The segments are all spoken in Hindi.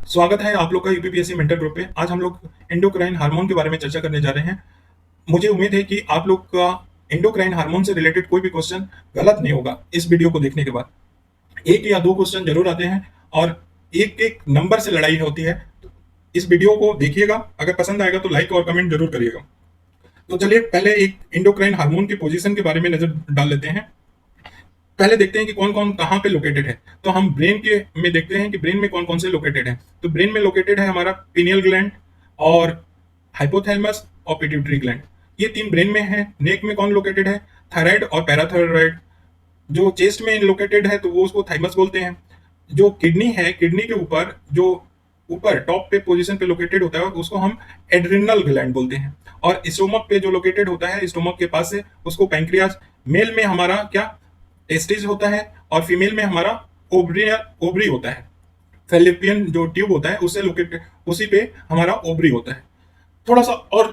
स्वागत है आप लोग का यूपीपीएससी मेंटर ग्रुप पे। आज हम लोग एंडोक्राइन हार्मोन के बारे में चर्चा करने जा रहे हैं। मुझे उम्मीद है कि आप लोग का एंडोक्राइन हार्मोन से रिलेटेड कोई भी क्वेश्चन गलत नहीं होगा। इस वीडियो को देखने के बाद एक या दो क्वेश्चन जरूर आते हैं और एक एक नंबर से लड़ाई होती है। तो इस वीडियो को देखिएगा, अगर पसंद आएगा तो लाइक और कमेंट जरूर करिएगा। तो चलिए पहले एक एंडोक्राइन हार्मोन की पोजीशन के बारे में नजर डाल लेते हैं। पहले देखते हैं कि कौन कौन कहाँ पे लोकेटेड है। तो हम ब्रेन के में देखते हैं कि ब्रेन में कौन कौन से लोकेटेड है। तो ब्रेन में लोकेटेड है हमारा पीनियल ग्लैंड और हाइपोथैलेमस और पिट्यूटरी ग्लैंड, ये तीन ब्रेन में है। नेक में कौन लोकेटेड है? थायराइड और पैराथायराइड। जो चेस्ट में लोकेटेड है तो वो उसको थाइमस बोलते हैं। जो किडनी है, किडनी के ऊपर जो ऊपर टॉप पे पोजीशन पे लोकेटेड होता है उसको हम एड्रिनल ग्लैंड बोलते हैं। और स्टोमक पे जो लोकेटेड होता है, स्टोमक के पास से, उसको पैंक्रियाज। मेल में हमारा क्या टेस्टिस होता है और फीमेल में हमारा ओवरी होता है। फेलिपियन जो ट्यूब होता है उससे लोकेटेड, उसी पे हमारा ओवरी होता है। थोड़ा सा और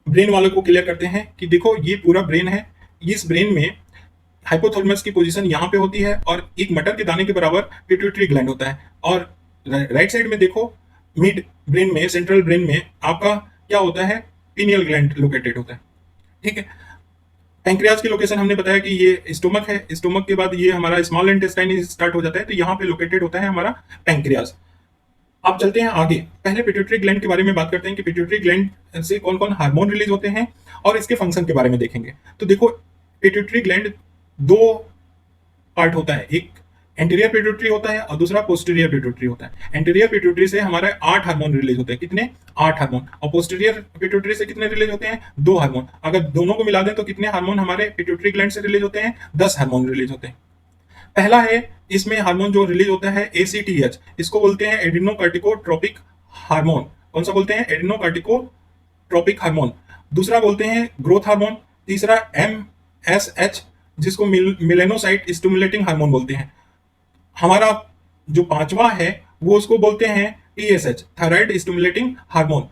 ब्रेन वालों को क्लियर करते हैं कि देखो ये पूरा ब्रेन है। इस ब्रेन में हाइपोथैलेमस की पोजीशन यहाँ पे होती है और एक मटर के दाने के बराबर पिट्यूटरी ग्लैंड होता है। और राइट साइड में देखो, मिड ब्रेन में, सेंट्रल ब्रेन में आपका क्या होता है? पीनियल ग्लैंड लोकेटेड होता है। ठीक है। पैंक्रियाज की लोकेशन हमने बताया कि ये स्टोमक है। स्टोमक के बाद ये हमारा स्मॉल इंटेस्टाइन स्टार्ट हो जाता है, तो यहाँ पे लोकेटेड होता है हमारा पैंक्रियाज। अब चलते हैं आगे, पहले पिट्यूटरी ग्लैंड के बारे में बात करते हैं कि पिट्यूटरी ग्लैंड से कौन कौन हार्मोन रिलीज होते हैं और इसके फंक्शन के बारे में देखेंगे। तो देखो, पिट्यूटरी ग्लैंड दो पार्ट होता है, एक एंटीरियर पिट्यूटरी होता है और दूसरा पोस्टीरियर पिट्यूटरी होता है। एंटीरियर पिट्यूटरी से हमारे 8 हार्मोन रिलीज होते हैं। कितने? 8 हार्मोन। और पोस्टीरियर पिट्यूटरी से कितने रिलीज होते हैं? 2 हार्मोन। अगर दोनों को मिला दें तो कितने हार्मोन हमारे पिट्यूटरी ग्लैंड से रिलीज होते हैं? 10 हार्मोन रिलीज होते हैं। पहला है, इसमें हार्मोन जो रिलीज होता है एसीटीएच, इसको बोलते हैं एड्रिनोकार्टिकोट्रोपिक हार्मोन। कौन सा बोलते हैं? एड्रिनोकार्टिकोट्रोपिक हार्मोन। दूसरा बोलते हैं ग्रोथ हार्मोन। तीसरा एमएसएच, जिसको मिलेनोसाइट स्टिमुलेटिंग हार्मोन बोलते हैं। हमारा जो पांचवा है वो उसको बोलते हैं TSH, thyroid stimulating hormone.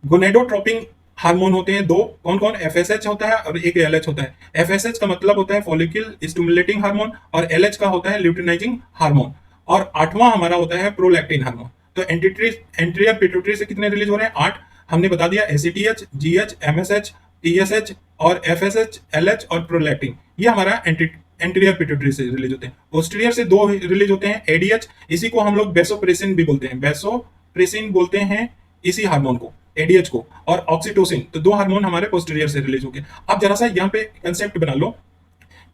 Gonadotropin hormone होते हैं दो। कौन कौन? एफएसएच होता है और एक एलएच होता है। एफएसएच का मतलब होता है फॉलिकल स्टिमुलेटिंग हार्मोन और एलएच का होता है ल्यूटिनाइजिंग हार्मोन। और आठवां हमारा होता है प्रोलैक्टिन हार्मोन। तो एंटीरियर पिट्यूटरी से कितने रिलीज हो रहे हैं? 8। हमने बता दिया, एसीटीएच, जीएच, एमएसएच, टीएसएच और एफएसएच, एलएच और प्रोलैक्टिन, ये हमारा एंटीरियर पिट्यूटरी से रिलीज होते हैं। पोस्टीरियर से दो रिलीज होते हैं, एडीएच, इसी को हम लोग बेसोप्रेसिन भी बोलते हैं। बेसोप्रेसिन बोलते हैं इसी हार्मोन को, एडीएच को। और ऑक्सीटोसिन, तो 2 हार्मोन हमारे पोस्टीरियर से रिलीज हो गए। अब जरा सा यहाँ पे कंसेप्ट बना लो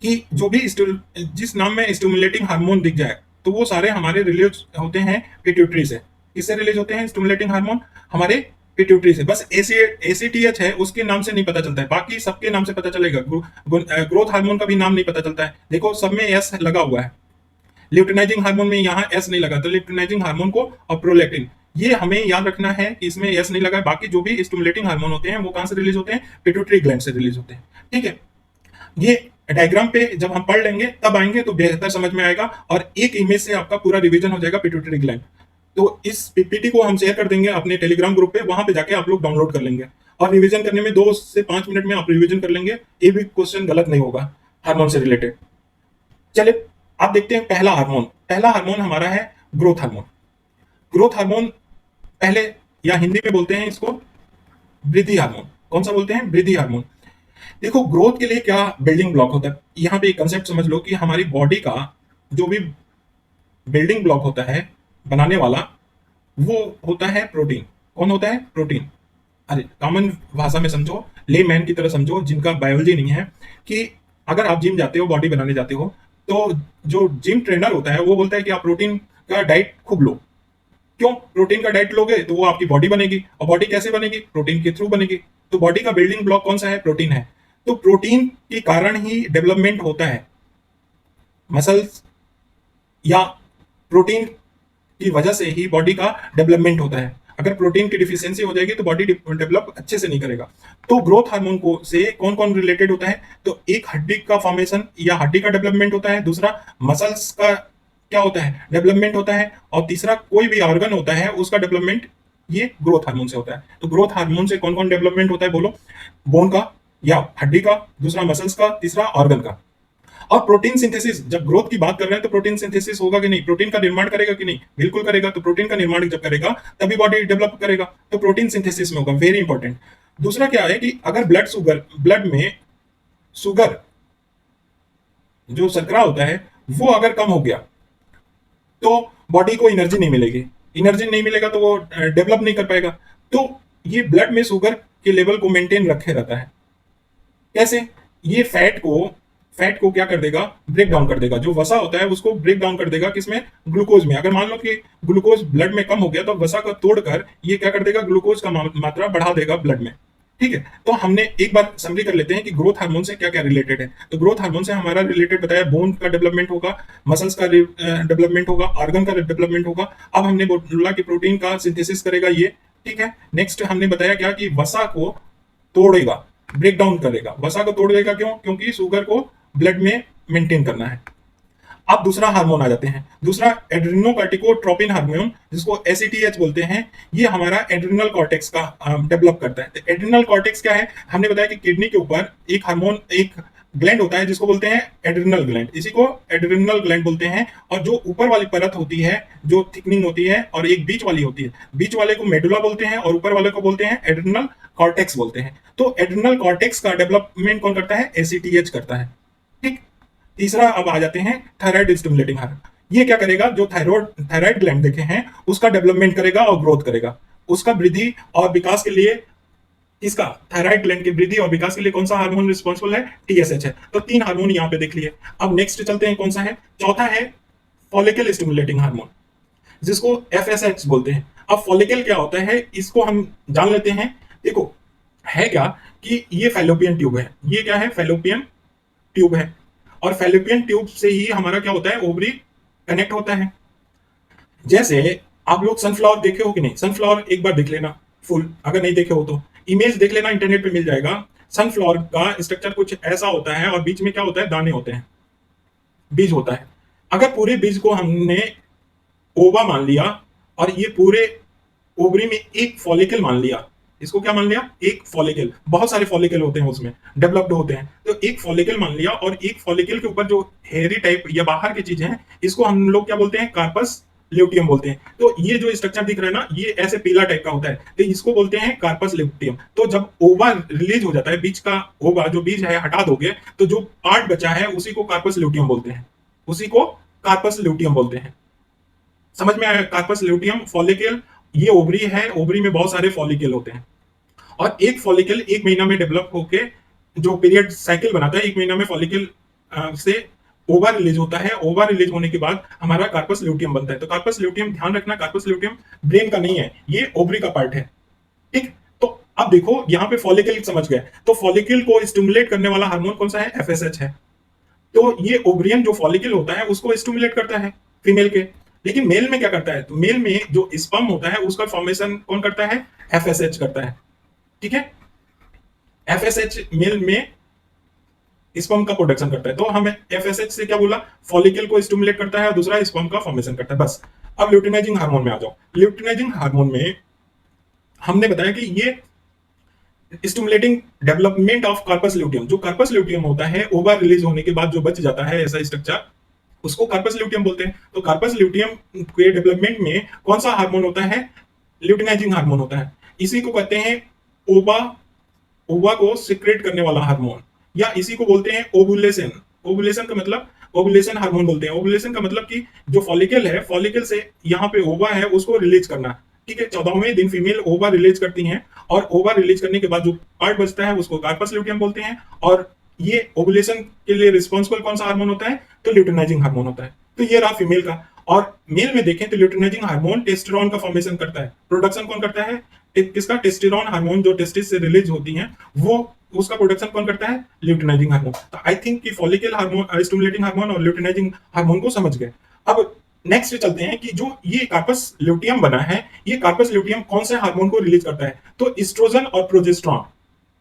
कि जो भी जिस नाम में स्टिमुलेटिंग हार्मोन दिख जाए तो वो सारे हमारे रिलीज होते हैं पिट्यूटरी से। किससे रिलीज होते हैं स्टिमुलेटिंग हार्मोन? हमारे पिट्यूटरी से। बस एसीटीएच है उसके नाम से नहीं पता चलता है, बाकी सबके नाम से पता चलेगा। ग्रोथ हार्मोन का भी नाम नहीं पता चलता है। देखो सब में एस लगा हुआ है, ल्यूटिनाइजिंग हार्मोन में यहाँ एस नहीं लगा, तो ल्यूटिनाइजिंग हार्मोन को और प्रोलैक्टिन, ये हमें याद रखना है कि इसमें एस नहीं लगा है। बाकी जो भी स्टिमुलेटिंग हार्मोन होते हैं वो कहां से रिलीज होते हैं? पिट्यूटरी ग्लैंड से रिलीज होते हैं। ठीक है। ये डायग्राम पे जब हम पढ़ लेंगे तब आएंगे तो बेहतर समझ में आएगा और एक इमेज से आपका पूरा रिवीजन हो जाएगा पिट्यूटरी ग्लैंड। तो इस पीपीटी को हम शेयर कर देंगे अपने टेलीग्राम ग्रुप पे, वहां पे जाके आप लोग डाउनलोड कर लेंगे और रिवीजन करने में 2 से 5 मिनट में आप रिवीजन कर लेंगे। ये भी क्वेश्चन गलत नहीं होगा हार्मोन से रिलेटेड। चलिए आप देखते हैं पहला हार्मोन। पहला हार्मोन हमारा है ग्रोथ हार्मोन। ग्रोथ हार्मोन पहले, या हिंदी में बोलते हैं इसको वृद्धि हार्मोन। कौन सा बोलते हैं? वृद्धि हार्मोन। देखो ग्रोथ के लिए क्या बिल्डिंग ब्लॉक होता है, यहाँ पे एक कंसेप्ट समझ लो कि हमारी बॉडी का जो भी बिल्डिंग ब्लॉक होता है बनाने वाला, वो होता है प्रोटीन। कौन होता है? प्रोटीन। अरे कॉमन भाषा में समझो, ले मैन की तरह समझो, जिनका बायोलॉजी नहीं है, कि अगर आप जिम जाते हो, बॉडी बनाने जाते हो, तो जो जिम ट्रेनर होता है वो बोलता है कि आप प्रोटीन का डाइट खूब लो। क्यों? प्रोटीन का डाइट लोगे तो वो आपकी बॉडी बनेगी, और बॉडी कैसे बनेगी? प्रोटीन के थ्रू बनेगी। तो बॉडी का बिल्डिंग ब्लॉक कौन सा है? प्रोटीन है। तो प्रोटीन के कारण ही डेवलपमेंट होता है मसल्स, या प्रोटीन की वजह से ही बॉडी का डेवलपमेंट होता है। अगर प्रोटीन की डिफिशियंसी हो जाएगी तो बॉडी डेवलप अच्छे से नहीं करेगा। तो ग्रोथ हार्मोन को से कौन कौन रिलेटेड होता है? तो एक हड्डी का फॉर्मेशन या हड्डी का डेवलपमेंट होता है, दूसरा मसल्स का क्या होता है? डेवलपमेंट होता है, और तीसरा कोई भी ऑर्गन होता है उसका डेवलपमेंट ये ग्रोथ हार्मोन से होता है। तो ग्रोथ हार्मोन से कौन कौन डेवलपमेंट होता है बोलो? बोन का या हड्डी का, दूसरा मसल्स का, तीसरा ऑर्गन का। और प्रोटीन सिंथेसिस, जब ग्रोथ की बात कर रहे हैं तो प्रोटीन सिंथेसिस होगा कि नहीं, प्रोटीन का निर्माण करेगा कि नहीं, बिल्कुल करेगा। तो प्रोटीन का निर्माण जब करेगा तभी बॉडी डेवलप करेगा, तो प्रोटीन सिंथेसिस में होगा, वेरी इंपॉर्टेंट। दूसरा क्या है कि अगर ब्लड में शुगर, जो शर्करा होता है, वो अगर कम हो गया तो बॉडी को एनर्जी नहीं मिलेगी, एनर्जी नहीं मिलेगा तो वो डेवलप नहीं कर पाएगा। तो ये ब्लड में शुगर के लेवल को मेंटेन रखे रहता है। कैसे? ये फैट को क्या कर देगा, ब्रेक डाउन कर देगा। जो वसा होता है उसको ब्रेक डाउन कर देगा, किसमें, ग्लूकोज में। अगर मान लो कि ग्लूकोज ब्लड में कम हो गया तो वसा को तोड़कर ये क्या कर देगा, ग्लूकोज का मात्रा बढ़ा देगा ब्लड में। ठीक है, तो हमने एक बार समरी कर लेते हैं कि ग्रोथ हार्मोन से क्या क्या रिलेटेड है। तो ग्रोथ हार्मोन से हमारा रिलेटेड बताया, बोन का डेवलपमेंट होगा, मसल्स का डेवलपमेंट होगा, ऑर्गन का डेवलपमेंट होगा। अब हमने बोला कि प्रोटीन का सिंथेसिस करेगा ये। ठीक है, नेक्स्ट हमने बताया क्या कि वसा को तोड़ेगा, ब्रेक डाउन करेगा। वसा को तोड़ देगा, क्यों? क्योंकि शुगर को ब्लड में मेंटेन करना है। अब दूसरा हार्मोन आ जाते हैं, दूसरा एड्रेनोकार्टिकोट्रोपिन हार्मोन, जिसको एसीटीएच बोलते हैं। ये हमारा एड्रिनल कॉर्टेक्स का डेवलप करता है। तो एड्रिनल कॉर्टेक्स क्या है? हमने बताया कि किडनी के ऊपर एक हार्मोन, एक ग्लैंड होता है जिसको बोलते हैं एड्रिनल ग्लैंड, इसी को एड्रिनल ग्लैंड बोलते हैं। और जो ऊपर वाली परत होती है, जो थिकनिंग होती है, और एक बीच वाली होती है, बीच वाले को मेडुला बोलते हैं और ऊपर वाले को बोलते हैं एड्रिनल कॉर्टेक्स बोलते हैं। तो एड्रिनल कॉर्टेक्स का डेवलपमेंट कौन करता है? एसीटीएच करता है। ठीक। तीसरा अब आ जाते हैं थायराइड स्टिमुलेटिंग हार्मोन। ये क्या करेगा? जो थायराइड ग्लैंड देखे हैं उसका डेवलपमेंट करेगा और ग्रोथ करेगा। उसका वृद्धि और विकास के लिए, इसका थायराइड ग्लैंड की वृद्धि और विकास के लिए कौन सा हार्मोन रिस्पॉन्सिबल है? टीएसएच है। तो 3 हार्मोन यहाँ पे देख लिए। अब नेक्स्ट चलते हैं, कौन सा है? चौथा है फॉलिकल स्टिमुलेटिंग हार्मोन, जिसको एफएसएच बोलते हैं। अब फॉलिकल क्या होता है इसको हम जान लेते हैं। देखो, है क्या कि ये फैलोपियन ट्यूब है। ये क्या है? फैलोपियन ट्यूब है। और फैलोपियन ट्यूब से ही हमारा क्या होता है? ओवरी कनेक्ट होता है। जैसे आप लोग सनफ्लावर देखे हो कि नहीं? सनफ्लावर एक बार देख लेना फुल, अगर नहीं देखे हो तो इमेज देख लेना, इंटरनेट पे मिल जाएगा। सनफ्लावर का स्ट्रक्चर कुछ ऐसा होता है और बीच में क्या होता है? दाने होते हैं, बीज होता है। अगर पूरे बीज को हमने ओवा मान लिया और ये पूरे ओवरी में एक फॉलिकल मान लिया, इसको क्या मान लिया? एक फॉलिकल। बहुत सारे फॉलिकल होते हैं उसमें, डेवलप्ड होते हैं। तो एक फॉलिकल मान लिया और एक फॉलिकल के ऊपर जो हेयरी टाइप या बाहर की चीजें हैं, इसको हम लोग क्या बोलते हैं? कार्पस ल्यूटियम बोलते हैं। तो ये जो स्ट्रक्चर दिख रहा है ना, ये ऐसे पीला टाइप का होता है, तो इसको बोलते हैं कार्पस ल्यूटियम। तो जब ओवा रिलीज हो जाता है, बीज का ओवा जो बीज है हटा दोगे, तो जो पार्ट बचा है उसी को कार्पस ल्यूटियम बोलते हैं, उसी को कार्पस ल्यूटियम बोलते हैं। समझ में आया? कार्पस ल्यूटियम, फॉलिकल, ये ओवरी है, ओवरी में बहुत सारे फॉलिकल होते हैं। और एक फॉलिकल 1 महीना में डेवलप होके जो पीरियड साइकिल बनाता है, 1 महीना में फॉलिकल से ओवा रिलीज होता है। ओवा रिलीज होने के बाद हमारा कार्पस ल्यूटियम बनता है। तो कार्पस ल्यूटियम, ध्यान रखना, कार्पस ल्यूटियम ब्रेन का नहीं है, ये ओवरी का पार्ट है। ठीक। तो अब देखो यहाँ पे फॉलिकल समझ गए, तो फॉलिकल को स्टिमुलेट करने वाला हार्मोन कौन सा है? एफएसएच है। तो ये ओवरियन जो फॉलिकल होता है उसको स्टिमुलेट करता है फीमेल के। लेकिन मेल में क्या करता है? तो मेल में जो स्पर्म होता है उसका फॉर्मेशन कौन करता है? एफएसएच करता है। ठीक है, एफएसएच मेल में स्पर्म का प्रोडक्शन करता है। तो हमें एफएसएच से क्या बोला? फॉलिकल को स्टिमुलेट करता है और दूसरा स्पर्म का फॉर्मेशन करता है, बस। अब ल्यूटिनाइजिंग हार्मोन में आ जाओ। ल्यूटिनाइजिंग हार्मोन में हमने बताया कि ये stimulating development of corpus luteum. जो कार्पस ल्यूटियम होता है, ओवा रिलीज होने के बाद जो बच जाता है ऐसा स्ट्रक्चर, उसको कार्पस ल्यूटियम बोलते हैं। तो कार्पस ल्यूटियम के डेवलपमेंट में कौन सा हार्मोन होता है? ल्यूटिनाइजिंग हार्मोन होता है। इसी को कहते हैं ओवा, ओवा को सिक्रेट करने वाला हार्मोन, या इसी को बोलते हैं ओवुलेशन। ओवुलेशन का मतलब, ओवुलेशन हार्मोन बोलते हैं। ओवुलेशन का मतलब कि जो फॉलिकल है, फॉलिकल से यहाँ पे ओवा है उसको रिलीज करना। ठीक है, 14वें दिन फीमेल ओवा रिलीज करती हैं और ओवा रिलीज करने के बाद जो पार्ट बचता है उसको कार्पस ल्यूटियम बोलते हैं। और ये ओवुलेशन के लिए रिस्पॉन्सिबल कौन सा हार्मोन होता है? तो ल्यूटिनाइजिंग हार्मोन होता है। तो ये रहा फीमेल का। और मेल में देखें तो ल्यूटिनाइजिंग हार्मोन टेस्टेरोन का फॉर्मेशन करता है। प्रोडक्शन कौन करता है? किसका? टेस्टेरोन हार्मोन, जो टेस्टिस से रिलीज होती हैं, वो उसका प्रोडक्शन कौन करता है? Luteinizing hormone. तो आई थिंक कि फॉलिकल हार्मोन, स्टिमुलेटिंग हार्मोन और ल्यूटिनाइजिंग हार्मोन को समझ गए। अब नेक्स्ट चलते हैं कि जो ये कार्पस ल्यूटियम बना है, ये कार्पस ल्यूटियम कौन से हार्मोन को रिलीज करता है? तो एस्ट्रोजन और प्रोजेस्टेरॉन,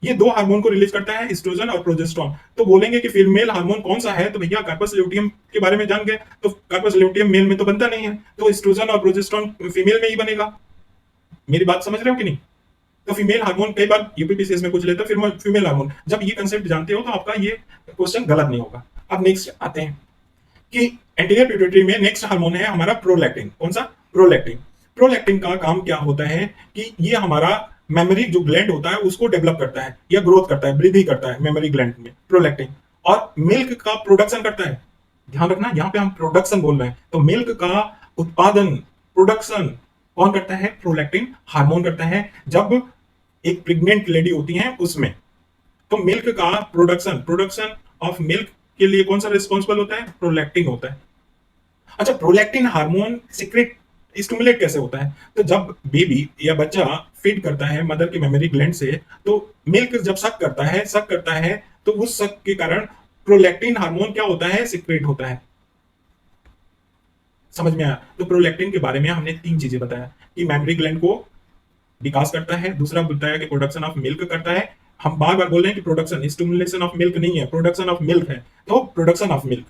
ये 2 हार्मोन को रिलीज करता है, एस्ट्रोजन और प्रोजेस्टेरॉन। तो बोलेंगे कि फीमेल हार्मोन कौन सा है? तो भैया कार्पस ल्यूटियम के बारे में जान गए, तो कार्पस ल्यूटियम मेल में तो बनता नहीं है, तो एस्ट्रोजन और प्रोजेस्टेरॉन फीमेल में ही बनेगा। मेरी बात समझ रहे हो कि नहीं? तो फीमेल हार्मोन, कई बार यूपीपीसीएस में कुछ लेते हैं फिर फीमेल हार्मोन, जब ये कंसेप्ट जानते हो तो आपका ये क्वेश्चन गलत नहीं होगा। अब नेक्स्ट आते हैं कि एंटीरियर पिट्यूटरी में नेक्स्ट हार्मोन है हमारा प्रोलैक्टिन। कौन सा? प्रोलैक्टिन। प्रोलैक्टिन का काम क्या होता है कि ये हमारा मेमोरी जो ग्लैंड होता है उसको डेवलप करता है या ग्रोथ करता है, वृद्धि करता है मेमोरी ग्लैंड में प्रोलैक्टिन, और मिल्क का प्रोडक्शन करता है। ध्यान रखना, यहाँ पे हम प्रोडक्शन बोल रहे हैं, तो मिल्क का उत्पादन, प्रोडक्शन कौन करता है? प्रोलैक्टिन हार्मोन करता है। जब एक प्रेग्नेंट लेडी होती है उसमें, तो मिल्क का प्रोडक्शन, प्रोडक्शन ऑफ मिल्क के लिए कौन सा रिस्पॉन्सिबल होता है? प्रोलैक्टिन होता है। अच्छा, प्रोलैक्टिन हार्मोन सीक्रेट स्टिमुलेट कैसे होता है? तो जब बेबी या बच्चा फीड करता है मदर की मेमोरी ग्लैंड से, तो मिल्क जब सक करता है, तो उस सक के कारण प्रोलैक्टिन हार्मोन क्या होता है? सीक्रेट होता है। समझ में आया? तो प्रोलैक्टिन के बारे में हमने तीन चीजें बताया कि मेमोरी ग्लैंड को विकास करता है, दूसरा बताया कि प्रोडक्शन ऑफ मिल्क करता है। हम बार बार बोल रहे हैं कि प्रोडक्शन, स्टिमुलेशन ऑफ मिल्क नहीं है, प्रोडक्शन ऑफ मिल्क है, तो प्रोडक्शन ऑफ मिल्क।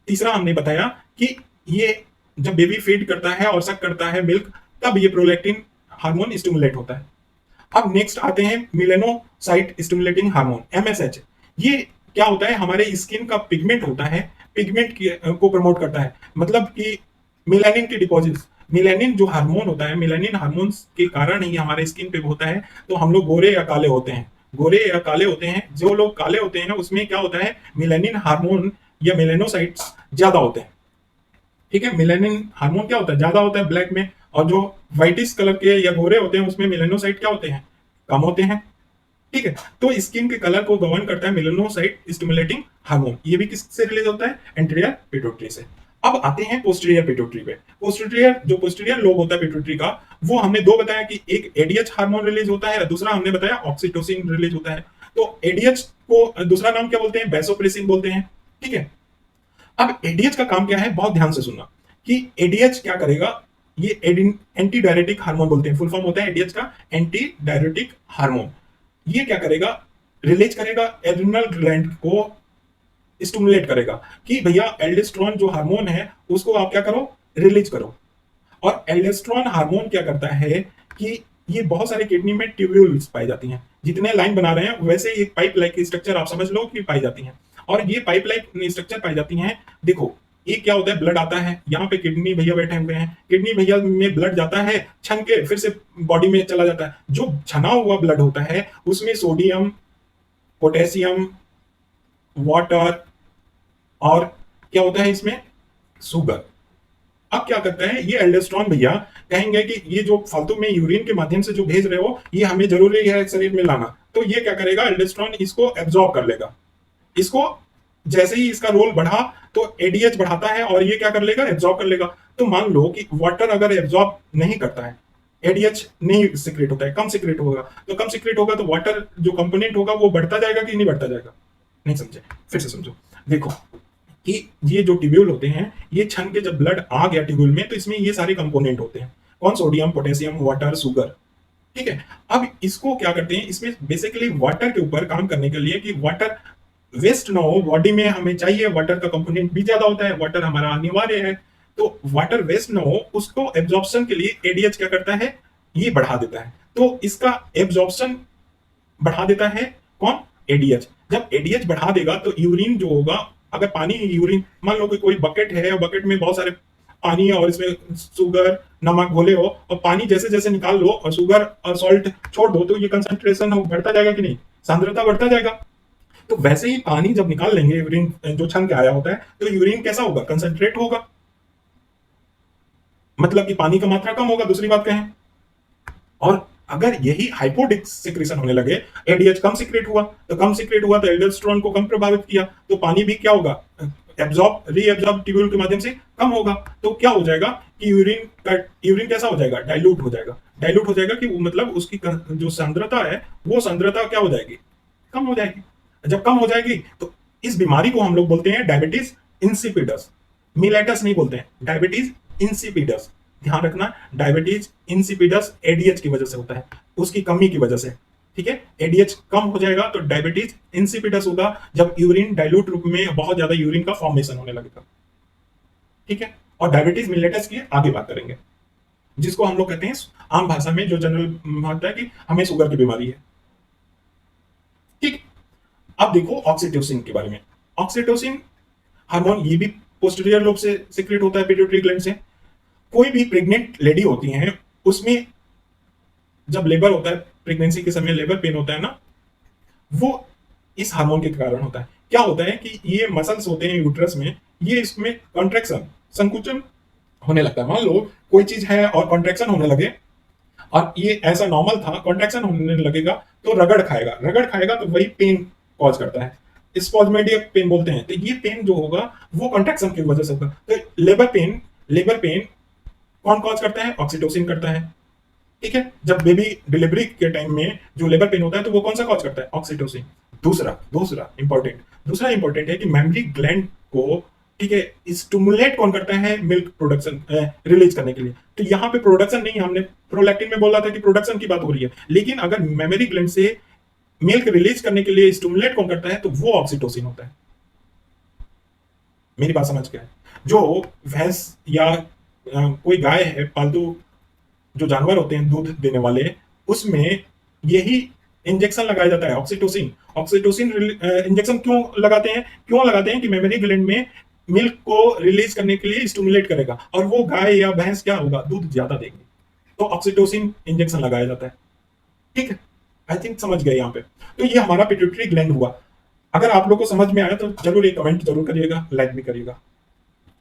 तीसरा हमने बताया कि ये जब बेबी फीड करता है और सक करता है मिल्क, तब ये प्रोलैक्टिन हार्मोन स्टिमुलेट होता है। अब नेक्स्ट आते हैं मेलानोसाइट स्टिमुलेटिंग हार्मोन, एमएसएच। ये क्या होता है? हमारे स्किन का पिगमेंट होता है, पिगमेंट को प्रमोट करता है, मतलब कि मेलानिन की डिपॉजिट। मेलानिन जो हार्मोन होता है, मेलानिन हार्मोन के कारण ही हमारे स्किन पे होता है, तो हम लोग गोरे या काले होते हैं। गोरे या काले होते हैं, जो लोग काले होते हैं उसमें क्या होता है? मेलानिन हार्मोन या मेलानोसाइट्स ज्यादा होते हैं। ठीक है, मेलानिन हार्मोन क्या होता है? ज्यादा होता है ब्लैक में, और जो व्हाइटिश कलर के या गोरे होते हैं उसमें मेलानोसाइट क्या होते हैं? कम होते हैं। ठीक है, तो स्किन के कलर को गवर्न करता है मेलानोसाइट स्टिमुलेटिंग हार्मोन। ये भी किससे रिलीज होता है? एंटीरियर पिट्यूटरी से। अब आते हैं पोस्टीरियर पिट्यूटरी पे। पोस्टीरियर, जो पोस्टीरियर लोब होता है पिट्यूटरी का, वो हमने दो बताया कि एक एडीएच हार्मोन रिलीज होता है, दूसरा हमने बताया ऑक्सीटोसिन रिलीज होता है। तो एडीएच को दूसरा नाम क्या बोलते हैं? वैसोप्रेसिन बोलते हैं। ठीक है, अब एडीएच का काम क्या है? बहुत ध्यान से सुनना कि एडीएच क्या करेगा। ये एंटी डायरेटिक हार्मोन बोलते हैं, फुल फॉर्म होता है एडीएच का एंटी डायरेटिक हार्मोन। ये क्या करेगा? रिलीज करेगा, एड्रिनल ग्लैंड को स्टिमुलेट करेगा कि भैया एल्डोस्टेरोन जो हार्मोन है उसको आप क्या करो? रिलीज करो। और एल्डोस्टेरोन हार्मोन क्या करता है कि ये बहुत सारे किडनी में ट्यूब्यूल्स पाई जाती हैं, जितने लाइन बना रहे हैं वैसे ही एक पाइप लाइक स्ट्रक्चर आप समझ लो कि पाई जाती हैं। और ये पाइप लाइक स्ट्रक्चर पाई जाती हैं। देखो, ये क्या होता है? ब्लड आता है, यहाँ पे किडनी भैया बैठे हुए हैं, किडनी भैया में ब्लड जाता है, छन के फिर से बॉडी में चला जाता है। जो छना हुआ ब्लड होता है उसमें सोडियम, पोटेशियम, वाटर, और क्या होता है इसमें? शुगर। अब क्या करता है ये एल्डोस्टेरोन भैया? कहेंगे कि ये जो फालतू में यूरिन के माध्यम से जो भेज रहे हो ये हमें जरूरी है शरीर में लाना, तो ये क्या करेगा? एल्डोस्टेरोन इसको एब्जॉर्ब कर लेगा। इसको जैसे ही इसका रोल बढ़ा तो एडीएच बढ़ाता है और ये क्या कर लेगा? एब्जॉर्ब कर लेगा। तो मान लो कि वाटर अगर एब्जॉर्ब नहीं करता है, एडीएच नहीं सिक्रेट होता है, कम सिक्रेट होगा, तो कम सिक्रेट होगा तो वाटर जो कंपोनेंट होगा वो बढ़ता जाएगा कि नहीं बढ़ता जाएगा? नहीं समझे? फिर से समझो। देखो कि ये जो ट्यूब्यूल होते हैं, ये छन के जब ब्लड आ गया ट्यूब्यूल में, तो इसमें ये सारे कंपोनेंट होते हैं। कौन? Sodium, potassium, water, sugar. ठीक है, अब इसको क्या करते हैं? इसमें बेसिकली वाटर के ऊपर काम करने के लिए कि वाटर वेस्ट ना हो, बॉडी में हमें चाहिए, वाटर का कंपोनेंट भी ज्यादा होता है, वाटर हमारा अनिवार्य है, तो वाटर वेस्ट ना हो उसको एब्जॉर्प्शन के लिए एडीएच क्या करता है? ये बढ़ा देता है। तो इसका एब्जॉर्प्शन बढ़ा देता है कौन? एडीएच। जब एडीएच बढ़ा देगा तो यूरिन जो होगा, अगर पानी यूरिन, मान लो कि कोई बकेट है और बकेट में बहुत सारे पानी है और इसमें शुगर, नमक घोले हो, और पानी जैसे जैसे निकाल लो और शुगर और सॉल्ट छोड़ दो, तो ये कंसंट्रेशन बढ़ता जाएगा कि नहीं? सांद्रता बढ़ता जाएगा। तो वैसे ही पानी जब निकाल लेंगे, यूरिन जो छन के आया होता है, तो यूरिन कैसा होगा? कंसंट्रेट होगा, मतलब कि पानी का मात्रा कम होगा, दूसरी बात कहें। और अगर यही हाइपोडिक सिक्रेशन होने लगे, एडीएच कम सिक्रेट हुआ, तो कम सिक्रेट हुआ तो एल्डोस्टेरोन को कम प्रभावित किया, तो पानी भी क्या होगा? एब्जॉर्ब, रीएब्जॉर्ब ट्यूब्यूल के माध्यम से कम होगा। तो क्या हो जाएगा कि यूरिन कैसा हो जाएगा? डाइल्यूट हो जाएगा। डाइल्यूट हो जाएगा कि मतलब उसकी जो सांद्रता है वो सांद्रता क्या हो जाएगी? कम हो जाएगी। जब कम हो जाएगी तो इस बीमारी को हम लोग बोलते हैं डायबिटीज इंसिपिडस। मिलेटस नहीं बोलते हैं, डायबिटीज इंसिपिडस। ध्यान रखना, डायबिटीज इंसिपिडस एडीएच की वजह से होता है, उसकी कमी की वजह से। ठीक है, एडीएच कम हो जाएगा तो डायबिटीज इंसिपिडस होगा, जब यूरिन डाइल्यूट रूप में बहुत ज्यादा यूरिन का फॉर्मेशन होने लगेगा। ठीक है, और डायबिटीज मिलेटस की आगे बात करेंगे, जिसको हम लोग कहते हैं आम भाषा में जो जनरल होता है कि हमें शुगर की बीमारी है। ठीक, अब देखो ऑक्सीटोसिन के बारे में। ऑक्सीटोसिन हार्मोन ये भी पोस्टीरियर लोब से सीक्रेट होता है पिट्यूटरी ग्लैंड से। कोई भी प्रेग्नेंट लेडी होती है उसमें जब लेबर होता है, प्रेगनेंसी के समय लेबर पेन होता है ना, वो इस हार्मोन के कारण होता है। क्या होता है कि ये मसल्स होते हैं यूट्रस में, ये इसमें कॉन्ट्रैक्शन, संकुचन होने लगता है। मान लो कोई चीज है और कॉन्ट्रैक्शन होने लगे, और ये ऐसा नॉर्मल था, कॉन्ट्रैक्शन होने लगेगा तो रगड़ खाएगा, रगड़ खाएगा तो वही पेन कॉज करता है, स्पॉज्मेडिक पेन बोलते हैं। तो ये पेन जो होगा वो कॉन्ट्रैक्शन की वजह से होगा। तो लेबर पेन कौन कॉज करता है? ऑक्सीटोसिन करता है। ठीक है, जब बेबी डिलीवरी के टाइम में जो लेबर पेन होता है तो वो कौन सा कॉज करता है? ऑक्सीटोसिन। दूसरा दूसरा इंपॉर्टेंट है कि मेमरी ग्लैंड को, ठीक है, स्टिमुलेट कौन करता है? मिल्क प्रोडक्शन रिलीज करने के लिए। तो यहाँ पे प्रोडक्शन नहीं, हमने प्रोलैक्टिन में बोला था कि प्रोडक्शन की बात हो रही है, लेकिन अगर मेमरी ग्लैंड से मिल्क रिलीज करने के लिए स्टिमुलेट कौन करता है तो वो ऑक्सीटोसिन होता है। मेरी बात समझ गया? जो भैंस या कोई गाय है, पालतू जो जानवर होते हैं दूध देने वाले, उसमें यही इंजेक्शन लगाया जाता है, ऑक्सीटोसिन। ऑक्सीटोसिन इंजेक्शन क्यों लगाते हैं कि मेमरी ग्लैंड में मिल्क को रिलीज करने के लिए स्टिमुलेट करेगा, और वो गाय या भैंस क्या होगा? दूध ज्यादा देगी, तो ऑक्सीटोसिन इंजेक्शन लगाया जाता है। ठीक है, आई थिंक समझ गए यहाँ पे। तो ये हमारा पिट्यूटरी ग्लैंड हुआ। अगर आप लोग को समझ में आया तो जरूर एक कमेंट जरूर करिएगा, लाइक भी करिएगा।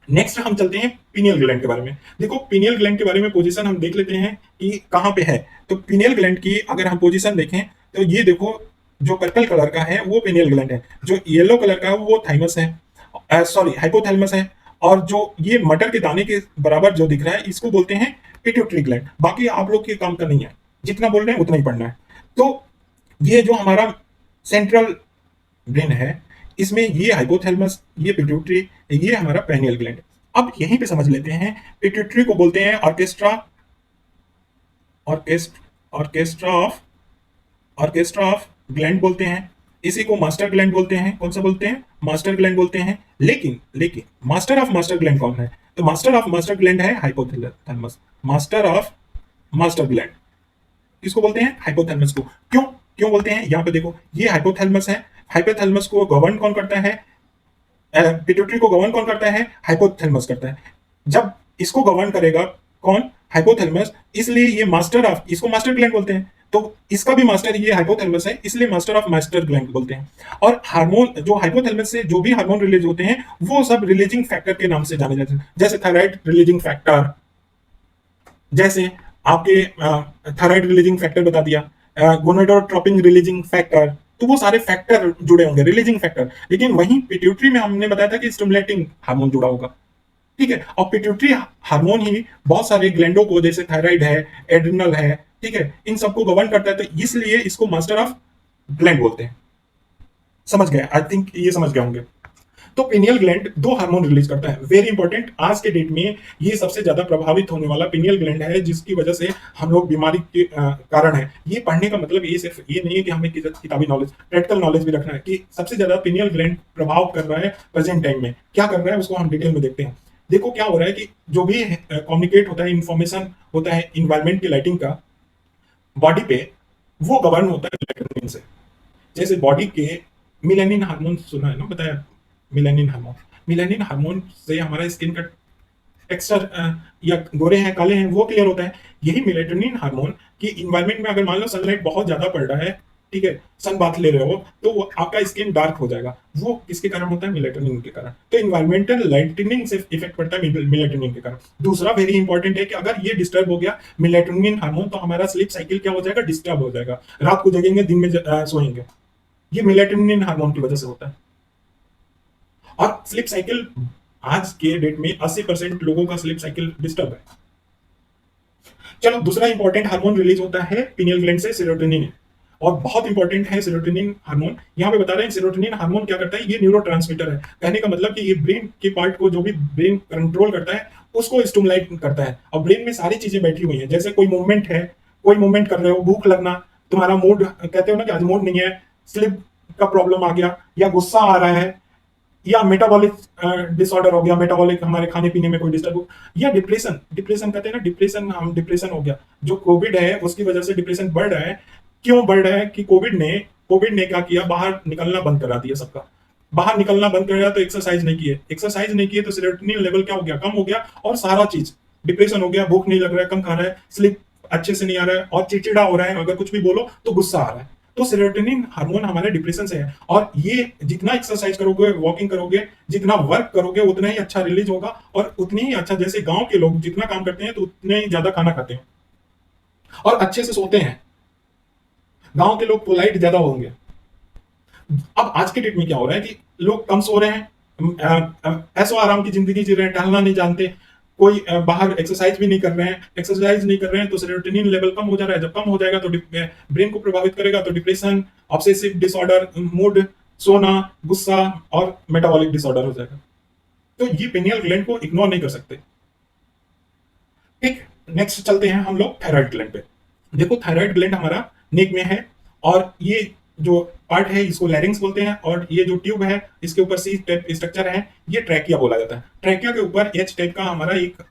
नेक्स्ट हम चलते हैं पीनियल ग्लैंड के बारे में। देखो पीनियल ग्लैंड के बारे में पोजीशन हम देख लेते हैं कि कहां पे है। तो पीनियल ग्लैंड की अगर हम पोजीशन देखें तो ये देखो, जो पर्पल कलर का है वो पीनियल ग्लैंड है, जो येलो कलर का है वो थाइमस है, सॉरी हाइपोथैलेमस है, और जो ये मटर के दाने के बराबर जो दिख रहा है इसको बोलते हैं पिट्यूटरी ग्लैंड। बाकी आप लोग के काम का नहीं है, जितना बोल रहे हैं उतना ही पढ़ना है। तो ये जो हमारा सेंट्रल ब्रेन है, इसमें ये हाइपोथैलेमस, ये पिट्यूटरी, ये हमारा पेनियल ग्लैंड। अब यहीं पे समझ लेते हैं, पिट्यूटरी को बोलते हैं orchestra orchestra of orchestra of gland बोलते हैं। इसी को मास्टर ग्लैंड बोलते हैं। कौन सा बोलते हैं? मास्टर ग्लैंड बोलते हैं। लेकिन मास्टर ऑफ मास्टर ग्लैंड कौन है? तो मास्टर ऑफ मास्टर ग्लैंड है hypothalamus. Master of master gland किसको बोलते हैं? हाइपोथैलेमस को। क्यों बोलते हैं? यहाँ पे देखो, ये हाइपोथैलेमस है। हाइपोथैलेमस को गवर्न कौन करता है? पिट्यूटरी को गवर्न कौन करता है? हाइपोथैलेमस करता है। जब इसको गवर्न करेगा कौन? हाइपोथैलेमस। इसलिए ये मास्टर ऑफ, इसको मास्टर ग्लैंड बोलते हैं। तो इसका भी मास्टर ये हाइपोथैलेमस है, इसलिए मास्टर ऑफ मास्टर ग्लैंड बोलते हैं। और हार्मोन, जो हाइपोथैलेमस से जो भी हार्मोन रिलीज होते हैं वो सब रिलीजिंग फैक्टर के नाम से जाने जाते हैं। जैसे थायराइड रिलीजिंग फैक्टर, जैसे आपके थायराइड रिलीजिंग फैक्टर बता दिया, गोनाडोट्रोपिन रिलीजिंग फैक्टर, तो वो सारे फैक्टर जुड़े होंगे, रिलीजिंग फैक्टर। लेकिन वहीं पिट्यूटरी में हमने बताया था कि स्टिमुलेटिंग हार्मोन जुड़ा होगा। ठीक है, और पिट्यूटरी हार्मोन ही बहुत सारे ग्लैंडों को, जैसे थायराइड है, एड्रिनल है, ठीक है, इन सबको गवर्न करता है। तो इसलिए इसको मास्टर ऑफ ग्लैंड बोलते हैं। समझ गए? आई थिंक ये समझ गए होंगे। तो पिनियल ग्लैंड दो हार्मोन रिलीज करता है, वेरी इंपॉर्टेंट। आज के डेट में ये सबसे ज्यादा प्रभावित होने वाला पिनियल ग्लैंड है, जिसकी वजह से हम लोग बीमारी के कारण है। ये पढ़ने का मतलब ये सिर्फ ये नहीं है कि हमें किताबी नॉलेज, प्रैक्टिकल नॉलेज भी रखना है कि सबसे ज्यादा पिनियल ग्लैंड प्रभाव कर रहा है प्रेजेंट टाइम में। क्या कर रहा है उसको हम डिटेल में देखते हैं। देखो क्या हो रहा है कि जो भी कम्युनिकेट होता है, इंफॉर्मेशन होता है इन्वायरमेंट की लाइटिंग का बॉडी पे, वो गवर्न होता है मेलेटोनिन से। जैसे बॉडी के मिलेनिन हार्मोन सुना है ना, बताया मिलेनिन हार्मोन से हमारा स्किन का टेक्सचर या गोरे हैं काले हैं वो क्लियर होता है। यही मेलेटोनिन हार्मोन की इन्वायरमेंट में अगर मान लो सनलाइट बहुत ज्यादा पड़ रहा है, ठीक है, सन बाथ ले रहे हो, तो वो आपका स्किन डार्क हो जाएगा। वो किसके कारण होता है? मेलेटोनिन के कारण। तो इन्वायरमेंटल लाइटनिंग से इफेक्ट पड़ता है मेलेटोनिन के कारण। दूसरा वेरी इंपॉर्टेंट है कि अगर ये डिस्टर्ब हो गया मेलेटोनिन हार्मोन, तो हमारा स्लीप साइकिल क्या हो जाएगा? डिस्टर्ब हो जाएगा। रात को जगेंगे, दिन में सोएंगे। ये मेलेटोनिन हार्मोन की वजह से होता है। और स्लीप साइकिल आज के डेट में 80% लोगों का स्लीप साइकिल डिस्टर्ब है। चलो, दूसरा इंपॉर्टेंट हार्मोन रिलीज होता है पिनियल ग्लैंड से, सेरोटोनिन। और बहुत इंपॉर्टेंट है सेरोटोनिन हार्मोन। यहां पे बता रहे हैं सेरोटोनिन हार्मोन क्या करता है? ये न्यूरोट्रांसमीटर है। कहने का मतलब कि ये ब्रेन के पार्ट को, जो भी ब्रेन कंट्रोल करता है, उसको स्टिमुलेट करता है। और ब्रेन में सारी चीजें बैठी हुई हैं। जैसे कोई मूवमेंट है, कोई मूवमेंट कर रहे हो, भूख लगना, तुम्हारा मूड, कहते हो ना कि आज मूड नहीं है, स्लिप का प्रॉब्लम आ गया, या गुस्सा आ रहा है, या मेटाबॉलिक डिसऑर्डर हो गया, मेटाबॉलिक हमारे खाने पीने में कोई डिस्टर्ब हो, या डिप्रेशन कहते हैं ना, डिप्रेशन हो गया। जो कोविड है उसकी वजह से डिप्रेशन बढ़ रहा है। क्यों बढ़ रहा है? कि कोविड ने क्या किया? बाहर निकलना बंद करा दिया सबका। बाहर निकलना बंद कर दिया तो एक्सरसाइज नहीं किए, एक्सरसाइज नहीं किए तो सेरोटोनिन लेवल क्या हो गया, कम हो गया, और सारा चीज डिप्रेशन हो गया, भूख नहीं लग रहा है, कम खा रहा है, स्लीप अच्छे से नहीं आ रहा है, और चिड़चिड़ा हो रहा है, अगर कुछ भी बोलो तो गुस्सा आ रहा है। तो सेरोटोनिन हार्मोन हमारे डिप्रेशन से है, और ये जितना एक्सरसाइज करोगे, वॉकिंग करोगे, जितना वर्क करोगे, उतना ही अच्छा रिलीज होगा, और उतनी ही अच्छा, जैसे गांव के लोग जितना काम करते हैं तो उतने ही ज्यादा खाना खाते हैं और अच्छे से सोते हैं। गांव के लोग पोलाइट ज्यादा होंगे। अब आज के डेट में क्या हो रहा है कि लोग कम सो रहे हैं, ऐसो आराम की जिंदगी जी रहे हैं, टहलना नहीं जानते, कोई बाहर एक्सरसाइज भी नहीं कर रहे हैं, एक्सरसाइज नहीं कर रहे हैं तो सेरोटोनिन लेवल कम हो जा रहा है, जब कम हो जाएगा तो ब्रेन को प्रभावित करेगा, तो डिप्रेशन, ऑब्सेसिव डिसऑर्डर, मूड, सोना, गुस्सा और मेटाबॉलिक डिसऑर्डर हो जाएगा। तो ये पिनियल ग्लैंड को इग्नोर नहीं कर सकते। ठीक, नेक्स्ट चलते हैं हम लोग थायराइड ग्लैंड पे। देखो थायराइड ग्लैंड हमारा नेक में है, और ये जो पार्ट है इसको लैरिंग्स बोलते हैं, और ये जो ट्यूब है इसके ऊपर सी टाइप स्ट्रक्चर है, ये ट्रैकिया बोला जाता है। ट्रैकिया के ऊपर एच टाइप का हमारा एक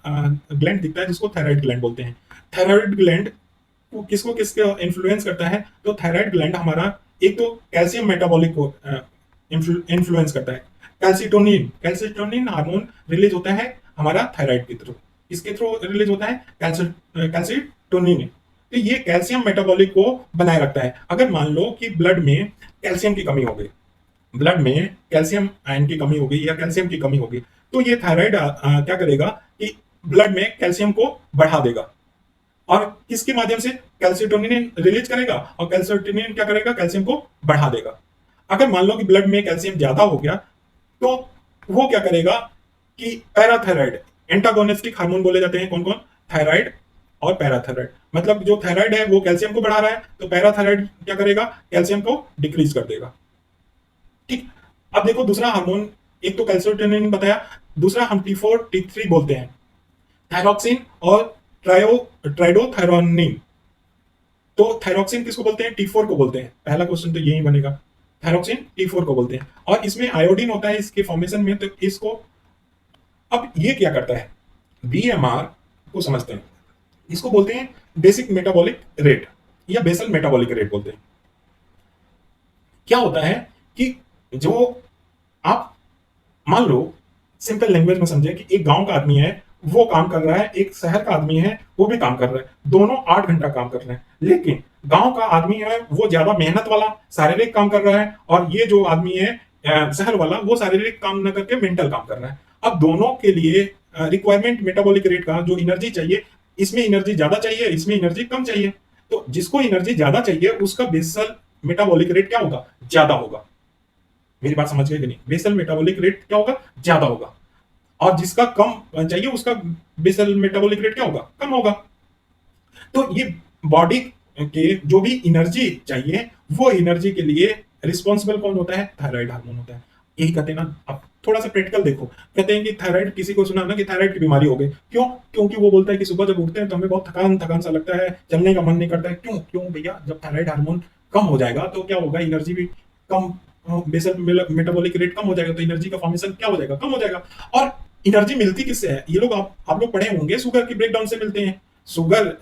ग्लैंड दिखता है जिसको थायराइड ग्लैंड बोलते हैं। थायराइड ग्लैंड को किसको किसको इन्फ्लुएंस करता है, तो थायराइड ग्लैंड हमारा एक तो कैल्शियम मेटाबॉलिक को इन्फ्लुएंस करता है। कैल्सिटोनिन, कैल्सिटोनिन हार्मोन रिलीज होता है हमारा थायराइड के थ्रू। इसके थ्रू रिलीज होता है कैल्सिटोनिन। तो ये कैल्शियम मेटाबॉलिक को बनाए रखता है। अगर मान लो कि ब्लड में कैल्शियम की कमी हो गई, ब्लड में कैल्शियम आयन की कमी हो गई या कैल्शियम की कमी हो गई, तो ये थायराइड क्या करेगा कि ब्लड में कैल्शियम को बढ़ा देगा, और किसके माध्यम से, कैल्सिटोनिन रिलीज करेगा, और कैल्सिटोनिन क्या करेगा, कैल्शियम को बढ़ा देगा। अगर मान लो कि ब्लड में कैल्शियम ज्यादा हो गया, तो वो क्या करेगा कि पैराथायराइड, एंटागोनिस्टिक हार्मोन बोले जाते हैं कौन कौन, थायराइड और पैराथायराइड। मतलब जो थायराइड है वो कैल्शियम को बढ़ा रहा है, तो पैराथायराइड क्या करेगा, कैल्शियम को डिक्रीज कर देगा। ठीक, अब देखो दूसरा हार्मोन, एक तो कैल्सिटोनिन बताया, दूसरा हम T4 T3 बोलते हैं, थायरोक्सिन और ट्राइडोथायरोनिन। तो थायरोक्सिन किसको बोलते हैं, T4 को बोलते हैं। पहला क्वेश्चन तो यही बनेगा, थायरोक्सिन T4 को बोलते हैं, और इसमें आयोडीन होता है इसके फॉर्मेशन में। तो इसको, अब ये क्या करता है, बीएमआर को समझते हैं, इसको बोलते हैं बेसिक मेटाबॉलिक रेट या बेसल मेटाबॉलिक रेट बोलते हैं। क्या होता है कि जो आप मान लो, सिंपल लैंग्वेज में समझे कि एक गांव का आदमी है, वो काम कर रहा है, एक शहर का आदमी है वो भी काम कर रहा है, दोनों 8 घंटा काम कर रहे हैं, लेकिन गांव का आदमी है वो ज्यादा मेहनत वाला शारीरिक काम कर रहा है, और ये जो आदमी है शहर वाला, वो शारीरिक काम न करके मेंटल काम कर रहा है। अब दोनों के लिए रिक्वायरमेंट मेटाबॉलिक रेट का, जो एनर्जी चाहिए, इसमें एनर्जी ज्यादा चाहिए, इसमें एनर्जी कम चाहिए। तो जिसको एनर्जी ज्यादा चाहिए उसका बेसल मेटाबॉलिक रेट क्या होगा, ज्यादा होगा। मेरी बात समझ गए कि नहीं, बेसल मेटाबॉलिक रेट क्या होगा, ज्यादा होगा, और जिसका कम चाहिए उसका बेसल मेटाबॉलिक रेट क्या होगा, कम होगा। तो ये बॉडी के जो भी एनर्जी चाहिए, वो एनर्जी के लिए रिस्पॉन्सिबल कौन होता है, थायराइड हार्मोन होता है। यही कहते हैं ना। अब थोड़ा सा प्रैक्टिकल देखो, कहते हैं कि थायराइड, किसी को सुना ना कि थायराइड की बीमारी हो गई, क्यों, क्योंकि वो बोलता है कि सुबह जब उठते हैं तो हमें बहुत थकान थकान सा लगता है, चलने का मन नहीं करता है। क्यों, क्यों भैया, जब थायराइड हार्मोन कम हो जाएगा तो क्या होगा, एनर्जी भी कम, बेसल मेटाबॉलिक रेट कम हो जाएगा, तो एनर्जी का फॉर्मेशन क्या हो जाएगा, कम हो जाएगा। और एनर्जी मिलती किससे है, ये लोग आप लोग पढ़े होंगे, शुगर की ब्रेकडाउन से मिलते हैं। शुगर,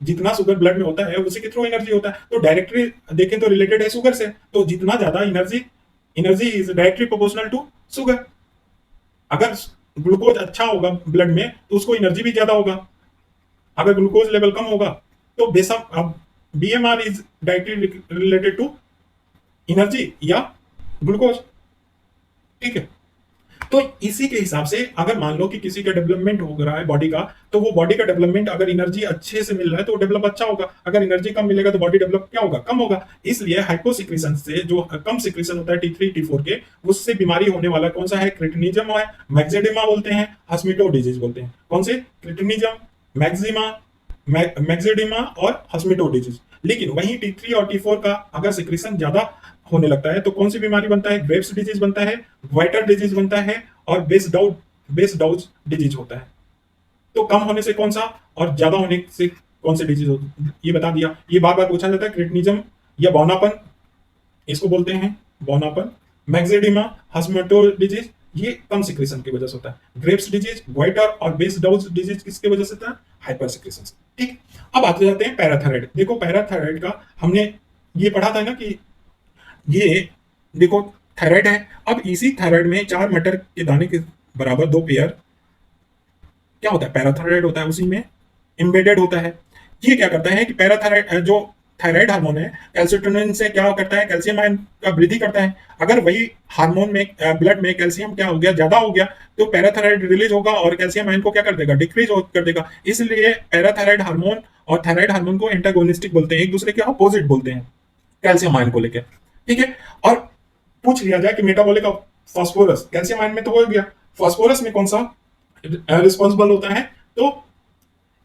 जितना शुगर ब्लड में होता है उसी के थ्रू एनर्जी होता है। तो डायरेक्टली देखें तो रिलेटेड है शुगर से, तो जितना ज्यादा energy, energy is directly proportional to sugar. अगर ग्लूकोज अच्छा होगा ब्लड में तो उसको एनर्जी भी ज्यादा होगा, अगर ग्लूकोज लेवल कम होगा तो बेसम, अब BMR is directly related to energy या ग्लूकोज। ठीक है, तो इसी के हिसाब से अगर मान लो कि किसी का डेवलपमेंट हो रहा है बॉडी का, तो वो बॉडी का डेवलपमेंट, अगर एनर्जी अच्छे से मिल रहा है तो डेवलप अच्छा होगा, अगर एनर्जी कम मिलेगा तो बॉडी डेवलप क्या होगा, कम होगा। इसलिए हाइपोसिक्रेशन से, जो कम सिक्रेशन होता है T3 T4 के, उससे बीमारी होने वाला कौन सा है, क्रिटिनिज्म है, मैक्सेडिमा बोलते हैं, हस्मिटो डिजीज बोलते हैं। कौन से, क्रिटिनिज्म, मैक्सिमा, मैक्सेडिमा और हस्मिटो डिजीज। लेकिन वहीं T3 और T4 का अगर सिक्रेशन ज्यादा होने लगता है तो कौन सी बीमारी बनता है, ग्रेव्स डिजीज बनता है, वाइटर डिजीज बनता है, और बेस डाउज डिजीज होता है। तो कम होने से कौन सा, और ज्यादा होने से कौन से डिजीज होता है, ये बता दिया। ये बार बार पूछा जाता है, क्रिटिनिज्म या बौनापन, इसको बोलते हैं बौनापन, मैक्सेडिमा, हस्मिटो डिजीज, ये कम सिक्रेशन की वजह से होता है। ग्रेव्स डिजीज, वाइटर और बेस डाउज डिजीज किसकी वजह से होता है, हाइपर सिक्रेशन से। ठीक, अब आते जाते हैं पैराथायराइड। देखो पैराथायराइड का हमने ये पढ़ा था ना कि ये देखो थायराइड है। अब इसी थायराइड में 4 मटर के दाने के बराबर 2 पेयर क्या होता है, पैराथायराइड होता है, उसी में एम्बेडेड होता है। ये क्या करता है कि पैराथायराइड जो थायराइड हार्मोन है कैल्सिटोनिन से क्या करता है, कैल्शियम आयन का वृद्धि करता है। अगर वही हार्मोन में ब्लड में कैल्शियम क्या हो गया, ज्यादा हो गया, तो पैराथायराइड रिलीज होगा और कैल्शियम आयन को क्या कर देगा, डिक्रीज कर देगा। इसलिए पैराथायराइड हार्मोन और थायराइड हार्मोन को एंटागोनिस्टिक बोलते हैं, एक दूसरे के अपोजिट बोलते हैं कैल्शियम आयन को लेकर। ठीक है। और पूछ लिया जाए कि metabolic of phosphorus, calcium ion में तो हो गया, फास्फोरस में कौन सा रिस्पॉन्सिबल होता है, तो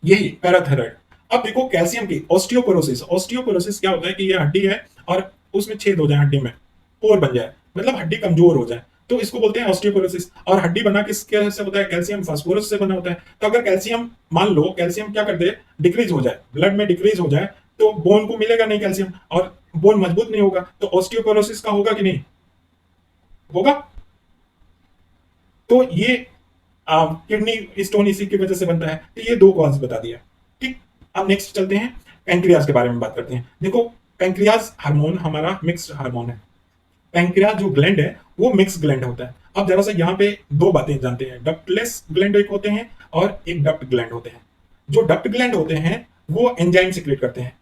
यही पैराथायराइड। अब देखो कैल्शियम की ऑस्टियोपोरोसिस, ऑस्टियोपोरोसिस क्या होता है कि ये हड्डी है और उसमें छेद हो जाए, हड्डी में पोर बन जाए, मतलब हड्डी कमजोर हो जाए, तो इसको बोलते हैं ऑस्टियोपोरोसिस। और हड्डी बना किसके से होता है, कैल्शियम फास्फोरस से बना होता है। तो अगर कैल्शियम, मान लो कैल्शियम क्या कर दे, डिक्रीज हो जाए, ब्लड में डिक्रीज हो जाए, तो बोन को मिलेगा नहीं कैल्शियम और बोन मजबूत नहीं होगा, तो ऑस्टियोपोरोसिस का होगा कि नहीं होगा। तो ये किडनी स्टोन इसी की वजह से बनता है। तो ये 2 कॉज बता दिया। ठीक। अब नेक्स्ट चलते हैं, पैंक्रियाज के बारे में बात करते हैं। देखो पैंक्रियाज हार्मोन हमारा मिक्स्ड हार्मोन है। पैंक्रियाज जो ग्लैंड है वो मिक्स ग्लैंड होता है। अब जरा सा यहाँ पे 2 बातें जानते हैं, डक्टलेस ग्लैंड एक होते हैं और एक डक्ट ग्लैंड होते हैं। जो डक्ट ग्लैंड होते हैं वो एंजाइम सिक्रेट करते हैं,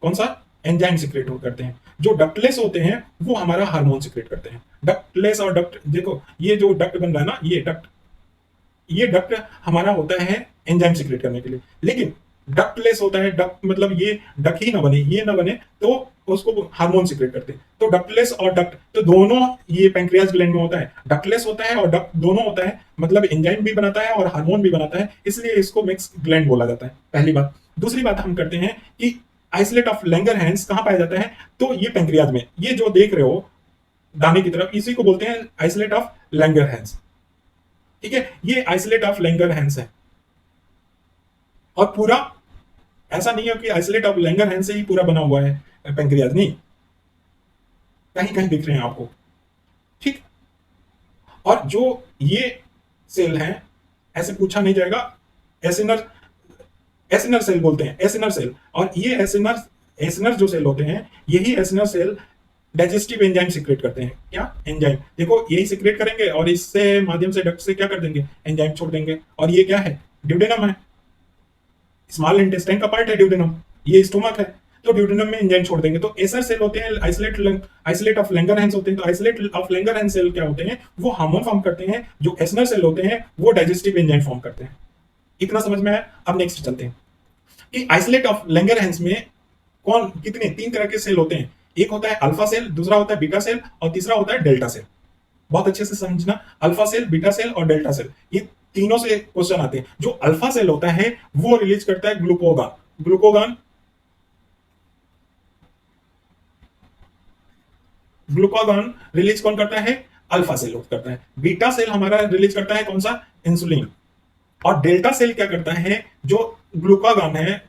कौन सा, एंजाइम सिक्रेट करते हैं। जो डक्टलेस होते हैं वो हमारा हार्मोन सिक्रेट करते हैं। डक्टलेस और डक्ट, देखो ये जो डक्ट बन रहा है ना, ये डक्ट हमारा होता है एंजाइम सिक्रेट करने के लिए, लेकिन डक्टलेस होता है, डक्ट मतलब ये डक ही ना बने, ये ना बने, तो उसको हार्मोन सिक्रेट करते हैं। तो डक्टलेस और डक्ट तो दोनों ये पैंक्रियाज ग्लैंड में होता है, डक्टलेस होता है और डक्ट दोनों होता है, मतलब एंजाइम भी बनाता है और हार्मोन भी बनाता है, इसलिए इसको मिक्स ग्लैंड बोला जाता है। पहली बात। दूसरी बात हम करते हैं कि आइसोलेट ऑफ लैंगरहैंस कहां पाया जाता है, तो ये पैंक्रियाज में, ये जो देख रहे हो दाने की तरफ, इसी को बोलते हैं आइसोलेट ऑफ लैंगरहैंस। ठीक है, ये आइसोलेट ऑफ लैंगरहैंस है। और पूरा ऐसा नहीं है कि आइसोलेट ऑफ लैंगरहैंस से ही पूरा बना हुआ है पैंक्रियाज, नहीं, कहीं कहीं दिख रहे हैं आपको। ठीक। और जो ये सेल हैं, ऐसे पूछा नहीं जाएगा, एसिनर, एसिनर सेल बोलते हैं, एसिनर सेल। और ये एसिनर, एसिनर जो सेल होते हैं, यही acinar cell digestive enzyme secrete करते हैं। क्या एंजाइम, देखो यही सिक्रेट करेंगे और इससे माध्यम से डक्ट से क्या कर देंगे, एंजाइम छोड़ देंगे। और ये क्या है, ड्यूडेनम है, स्मॉल इंटेस्टाइन का पार्ट है ड्यूडेनम, ये स्टोमक है, तो ड्यूडेनम में एंजाइम छोड़ देंगे। तो एसर सेल होते हैं आइसोलेट, आइसोलेट ऑफ लैंगरहैंस होते हैं। तो आइसोलेट ऑफ लैंगरहैंस सेल क्या होते हैं, वो हार्मोन फॉर्म करते हैं। जो एसनर सेल होते हैं वो डाइजेस्टिव एंजाइम फॉर्म करते हैं। इतना समझ में आया। अब नेक्स्ट चलते हैं कि आइसोलेट ऑफ लैंगरहैंस में कौन कितने 3 तरह के सेल होते हैं। एक होता है अल्फा सेल, दूसरा होता है बीटा सेल और तीसरा होता है डेल्टा सेल। बहुत अच्छे से समझना, अल्फा सेल, बीटा सेल और डेल्टा सेल, ये तीनों से क्वेश्चन आते हैं। जो अल्फा सेल होता है वो रिलीज करता है ग्लूकोगान, ग्लूकोगान, ग्लूकोगान रिलीज कौन करता है, अल्फा सेल करता है। बीटा सेल हमारा रिलीज करता है कौन सा, इंसुलिन। और डेल्टा सेल क्या करता है, जो ग्लूकागान है,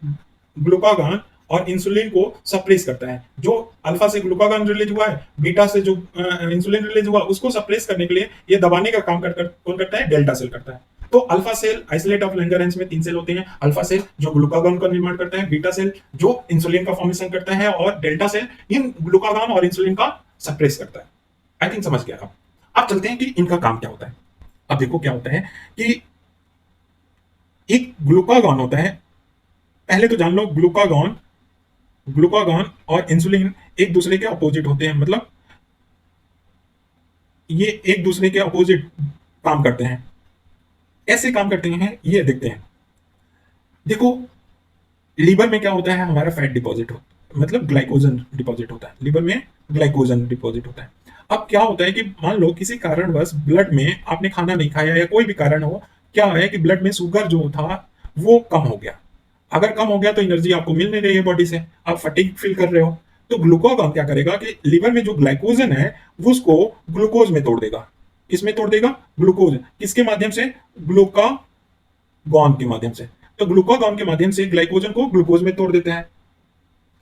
ग्लूकागान और इंसुलिन को सप्रेस करता है। जो अल्फा से ग्लूकागान रिलीज हुआ है, बीटा से जो इंसुलिन रिलीज हुआ, उसको सप्रेस करने के लिए, ये दबाने का काम कौन करता है, डेल्टा सेल करता है। तो alpha cell islets of Langerhans में 3 सेल होते हैं। अल्फा सेल जो ग्लूकागान का निर्माण करता है, बीटा सेल जो इंसुलिन का फॉर्मेशन करता है, और डेल्टा सेल इन ग्लूकागान और इंसुलिन का सप्रेस करता है। आई थिंक समझ गया आप। अब चलते हैं कि इनका काम क्या होता है। अब देखो क्या होता है कि एक ग्लूकागॉन होता है, पहले तो जान लो ग्लूकागॉन, ग्लूकागॉन और इंसुलिन एक दूसरे के अपोजिट होते हैं, मतलब ये एक दूसरे के अपोजिट काम करते हैं। ऐसे काम करते हैं, ये देखते हैं। देखो लीवर में क्या होता है, हमारा फैट डिपॉजिट होता है, मतलब ग्लाइकोजन डिपॉजिट होता है, लीवर में ग्लाइकोजन डिपॉजिट होता है। अब क्या होता है कि मान लो किसी कारणवश ब्लड में आपने खाना नहीं खाया या कोई भी कारण हो, क्या है कि ब्लड में शुगर जो था वो कम हो गया। अगर कम हो गया तो एनर्जी आपको मिल नहीं रही है बॉडी से, आप फटीग फील कर रहे हो। तो ग्लूकोगॉन क्या करेगा कि लीवर में जो ग्लाइकोजन है वो उसको ग्लूकोज में तोड़ देगा। किसमें तोड़ देगा, ग्लूकोज, किसके माध्यम से, ग्लूकागॉन के माध्यम से। तो ग्लूकागॉन के माध्यम से ग्लाइकोजन को ग्लूकोज में तोड़ देते हैं।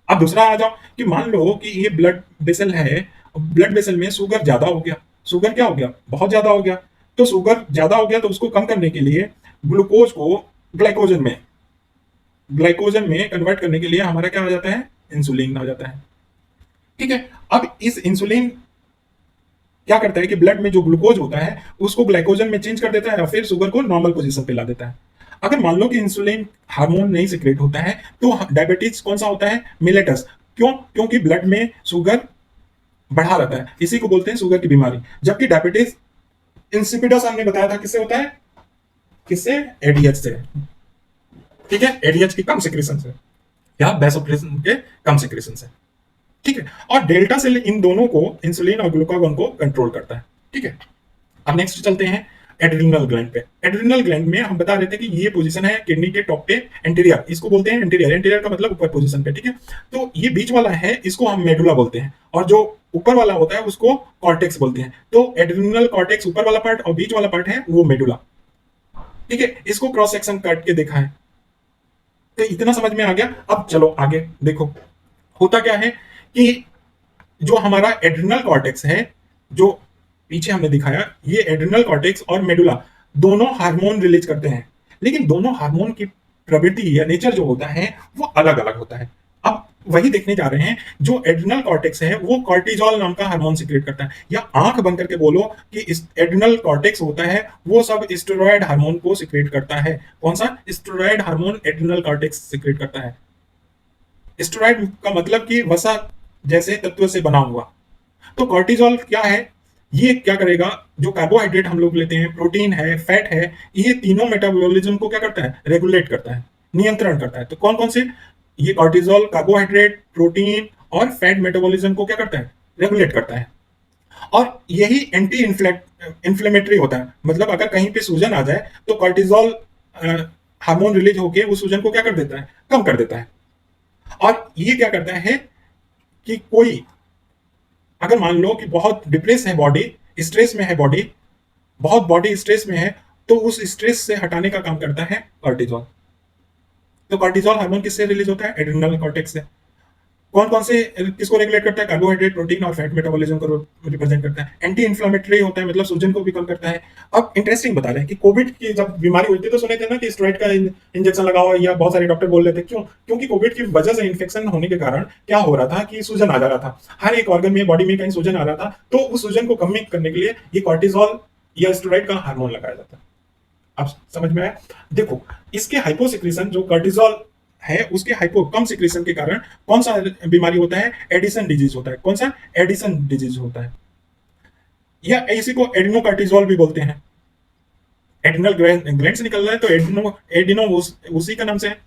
अब दूसरा आ जाओ कि मान लो कि ये ब्लड वेसल है, ब्लड वेसल में शुगर ज्यादा हो गया, शुगर क्या हो गया, बहुत ज्यादा हो गया। तो शुगर ज्यादा हो गया तो उसको कम करने के लिए ग्लूकोज को ग्लाइकोजन में, ग्लाइकोजन में कन्वर्ट करने के लिए हमारा क्या आ जाता है, इंसुलिन आ जाता है। ठीक है। अब इस इंसुलिन क्या करता है कि ब्लड में जो ग्लूकोज होता है उसको ग्लाइकोजन में चेंज कर देता है और फिर शुगर को नॉर्मल पोजीशन पे ला देता है। अगर मान लो कि इंसुलिन हार्मोन नहीं सिक्रेट होता है तो डायबिटीज कौन सा होता है, मिलेटस। क्यों? क्योंकि ब्लड में शुगर बढ़ा रहता है, इसी को बोलते हैं शुगर की बीमारी। जबकि डायबिटीज इंसिपिडस हमने बताया था किससे होता है, किससे, एडीएच से। ठीक है, एडीएच की कम सिक्रेशन से या वैसोप्रेसिन के कम सिक्रेशन से। ठीक है, और डेल्टा सेल इन दोनों को, इंसुलिन और ग्लूकागॉन को कंट्रोल करता है। ठीक है, अब नेक्स्ट चलते हैं एड्रिनल ग्लैंड पे। एड्रिनल ग्लैंड में हम बता रहे थे कि ये पोजीशन है किडनी के टॉप पे, एंटीरियर, इसको बोलते हैं एंटीरियर। एंटीरियर का मतलब ऊपर पोजीशन पे। ठीक है, तो ये बीच वाला है, इसको हम मेडुला बोलते हैं, और जो ऊपर वाला होता है उसको कॉर्टेक्स बोलते हैं। तो एड्रिनल कॉर्टेक्स ऊपर वाला पार्ट और बीच वाला पार्ट है वो मेडुला। ठीक है, इसको क्रॉस सेक्शन काट के देखा है, तो इतना समझ में आ गया। अब चलो आगे देखो, होता क्या है कि जो हमारा एड्रिनल कॉर्टेक्स है, जो पीछे हमने दिखाया, ये एड्रिनल कॉर्टेक्स और मेडुला दोनों हार्मोन रिलीज करते हैं, लेकिन दोनों हार्मोन की प्रवृत्ति या नेचर जो होता है वो अलग अलग होता है। अब वही देखने जा रहे हैं। जो एड्रिनल कॉर्टेक्स है वो कॉर्टिजोल नाम का हार्मोन सिक्रेट करता है, या आंख बंद करके बोलो कि इस एड्रिनल कॉर्टेक्स होता है वो सब स्टेरॉयड हार्मोन को सिक्रेट करता है। कौन सा steroid hormone adrenal cortex secrete करता है? स्टेरॉयड का मतलब कि वसा जैसे तत्व से बना हुआ। तो कॉर्टिजोल क्या है, ये क्या करेगा, जो कार्बोहाइड्रेट हम लोग लेते हैं, प्रोटीन है, फैट है, ये तीनों मेटाबॉलिज्म को क्या करता है, रेगुलेट करता है, नियंत्रण करता है। तो कौन कौन से, ये कॉर्टिजोल कार्बोहाइड्रेट, प्रोटीन और फैट मेटाबॉलिज्म को क्या करता है, रेगुलेट करता है। और यही एंटी इन्फ्लेमेटरी होता है, मतलब अगर कहीं पे सूजन आ जाए तो कॉर्टिजोल हार्मोन रिलीज होकर उस सूजन को क्या कर देता है, कम कर देता है। और ये क्या करता है कि कोई, अगर मान लो कि बहुत डिप्रेस है बॉडी, स्ट्रेस में है बॉडी, बहुत बॉडी स्ट्रेस में है, तो उस स्ट्रेस से हटाने का काम करता है कॉर्टिजोल। तो कॉर्टिजोल हार्मोन किससे रिलीज होता है, एड्रिनल कॉर्टेक्स से। कौन कौन से, किसको रेगुलेट करता है, कार्बोहाइड्रेट, प्रोटीन और फैट मेटाबॉलिज्म को रिप्रेजेंट करता है। एंटी इन्फ्लेमेटरी होता है, मतलब सूजन को भी कम करता है। अब इंटरेस्टिंग बता रहे हैं कि कोविड की जब बीमारी हुई थी तो सुने थे ना कि स्टेरॉइड का इंजेक्शन लगाओ, या बहुत सारे डॉक्टर बोल रहे थे। क्यों? क्योंकि कोविड की वजह से इन्फेक्शन होने के कारण क्या हो रहा था कि सूजन आ जा रहा था, हर एक ऑर्गन में, बॉडी में कहीं सूजन आ रहा था। तो उस सूजन को कम करने के लिए ये कॉर्टिजोल या स्टेरॉइड का हार्मोन लगाया जाता है। आप समझ में आया? देखो, इसके हाइपोसिक्रेशन, जो कॉर्टिजोल है उसके हाइपो कम सिक्रेशन के कारण कौन सा बीमारी होता है, एडिसन डिजीज होता है। कौन सा, एडिसन डिजीज होता है, या इसी को एडिनोकॉर्टिजोल भी बोलते हैं। एडिनल ग्लैंड से निकल रहा है तो एडिनो उसी का नाम से है।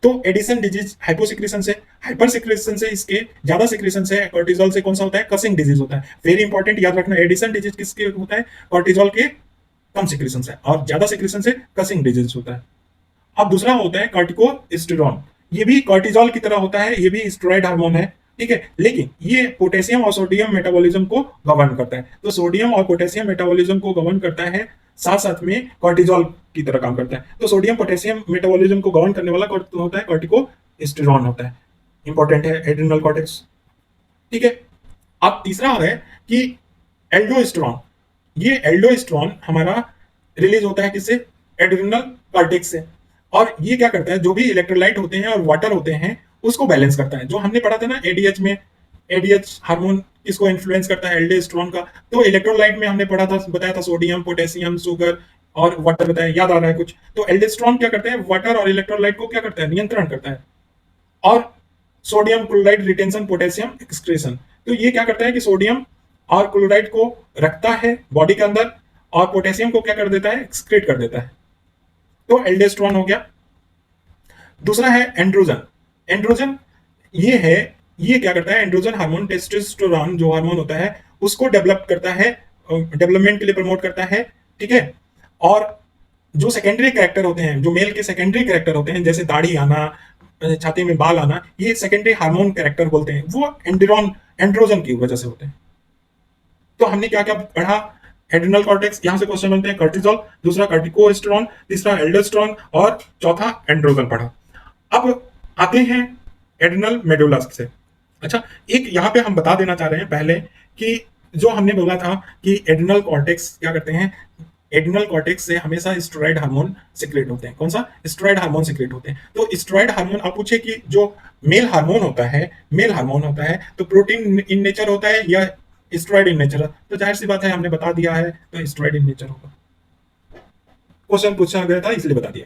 तो एडिसन डिजीज हाइपोसिक्रेशन से, हाइपर सिक्रेशन से, इसके ज्यादा सिक्रेशन से, कॉर्टिजोल से कौन सा होता है, कसिंग डिजीज होता है। वेरी इंपॉर्टेंट, याद रखना, एडिसन डिजीज किसके होता है, कॉर्टिजोल के कम सिक्रेशन से, और ज्यादा सिक्रेशन से कसिंग डिजीज होता है। अब दूसरा होता है कॉर्टिकोस्टेरॉन, ये भी कॉर्टिजोल की तरह होता है, ये भी स्टेरॉइड हार्मोन है। ठीक है, लेकिन ये पोटेशियम और सोडियम मेटाबॉलिज्म को गवर्न करता है। तो सोडियम और पोटेशियम मेटाबॉलिज्म को गवर्न करता है, साथ साथ में कॉर्टिजोल की तरह काम करता है। तो सोडियम पोटेशियम मेटाबॉलिज्म को गवर्न करने वाला होता है कॉर्टिकोस्टेरॉन होता है। इंपॉर्टेंट है एड्रिनल कॉर्टेक्स। ठीक है, अब तीसरा है कि एल्डोस्टेरॉन। ये एल्डोस्टेरॉन हमारा रिलीज होता है किससे, एड्रिनल कॉर्टेक्स से। और ये क्या करता है, जो भी इलेक्ट्रोलाइट होते हैं और वाटर होते हैं उसको बैलेंस करता है। जो हमने पढ़ा था ना एडीएच में, एडीएच हार्मोन किसको इन्फ्लुएंस करता है, एल्डोस्टेरॉन का। तो इलेक्ट्रोलाइट में हमने पढ़ा था, बताया था सोडियम, पोटेशियम, शुगर और वाटर बताया, याद आ रहा है कुछ? तो एल्डोस्टेरॉन क्या करता है, वाटर और इलेक्ट्रोलाइट को क्या करता है, नियंत्रण करता है। और sodium chloride retention, potassium excretion, तो ये क्या करता है कि सोडियम और क्लोराइड को रखता है बॉडी के अंदर, और पोटेशियम को क्या कर देता है, एक्सक्रीट कर देता है। तो एल्डोस्टेरॉन हो गया। दूसरा है एंड्रोजन। एंड्रोजन ये है, ये क्या करता है, एंड्रोजन हार्मोन टेस्टोस्टेरोन जो हार्मोन होता है उसको डेवलप करता है, डेवलपमेंट के लिए प्रमोट करता है। ठीक है, और जो सेकेंडरी कैरेक्टर होते हैं, जो मेल के सेकेंडरी कैरेक्टर होते हैं, जैसे दाढ़ी आना, छाती में बाल आना, ये सेकेंडरी हार्मोन कैरेक्टर बोलते हैं, वो एंड्रोजन की वजह से होते हैं। तो हमने क्या क्या पढ़ा, एड्रिनल कॉर्टेक्स, यहां से क्वेश्चन बनते हैं, कॉर्टिजोल, दूसरा कॉर्टिकोस्टेरॉन, तीसरा एल्डोस्टेरॉन और चौथा एंड्रोजन पढ़ा। अब आते हैं एड्रिनल मेडुला से। अच्छा, एक यहाँ पे हम बता देना चाह रहे हैं पहले कि जो हमने बोला था कि एड्रिनल कॉर्टेक्स क्या करते हैं, एड्रिनल कॉर्टेक्स से हमेशा स्टेरॉइड हार्मोन सिक्रेट होते हैं। कौन सा, स्टेरॉइड हार्मोन सिक्रेट होते हैं। तो स्टेरॉइड हार्मोन, आप पूछे कि जो मेल हार्मोन होता है, मेल हार्मोन होता है तो प्रोटीन इन नेचर होता है या स्टेरॉइड इन नेचर, तो जाहिर सी बात है हमने बता दिया है, तो स्टेरॉइड इन नेचर होगा। क्वेश्चन पूछा गया था इसलिए बता दिया।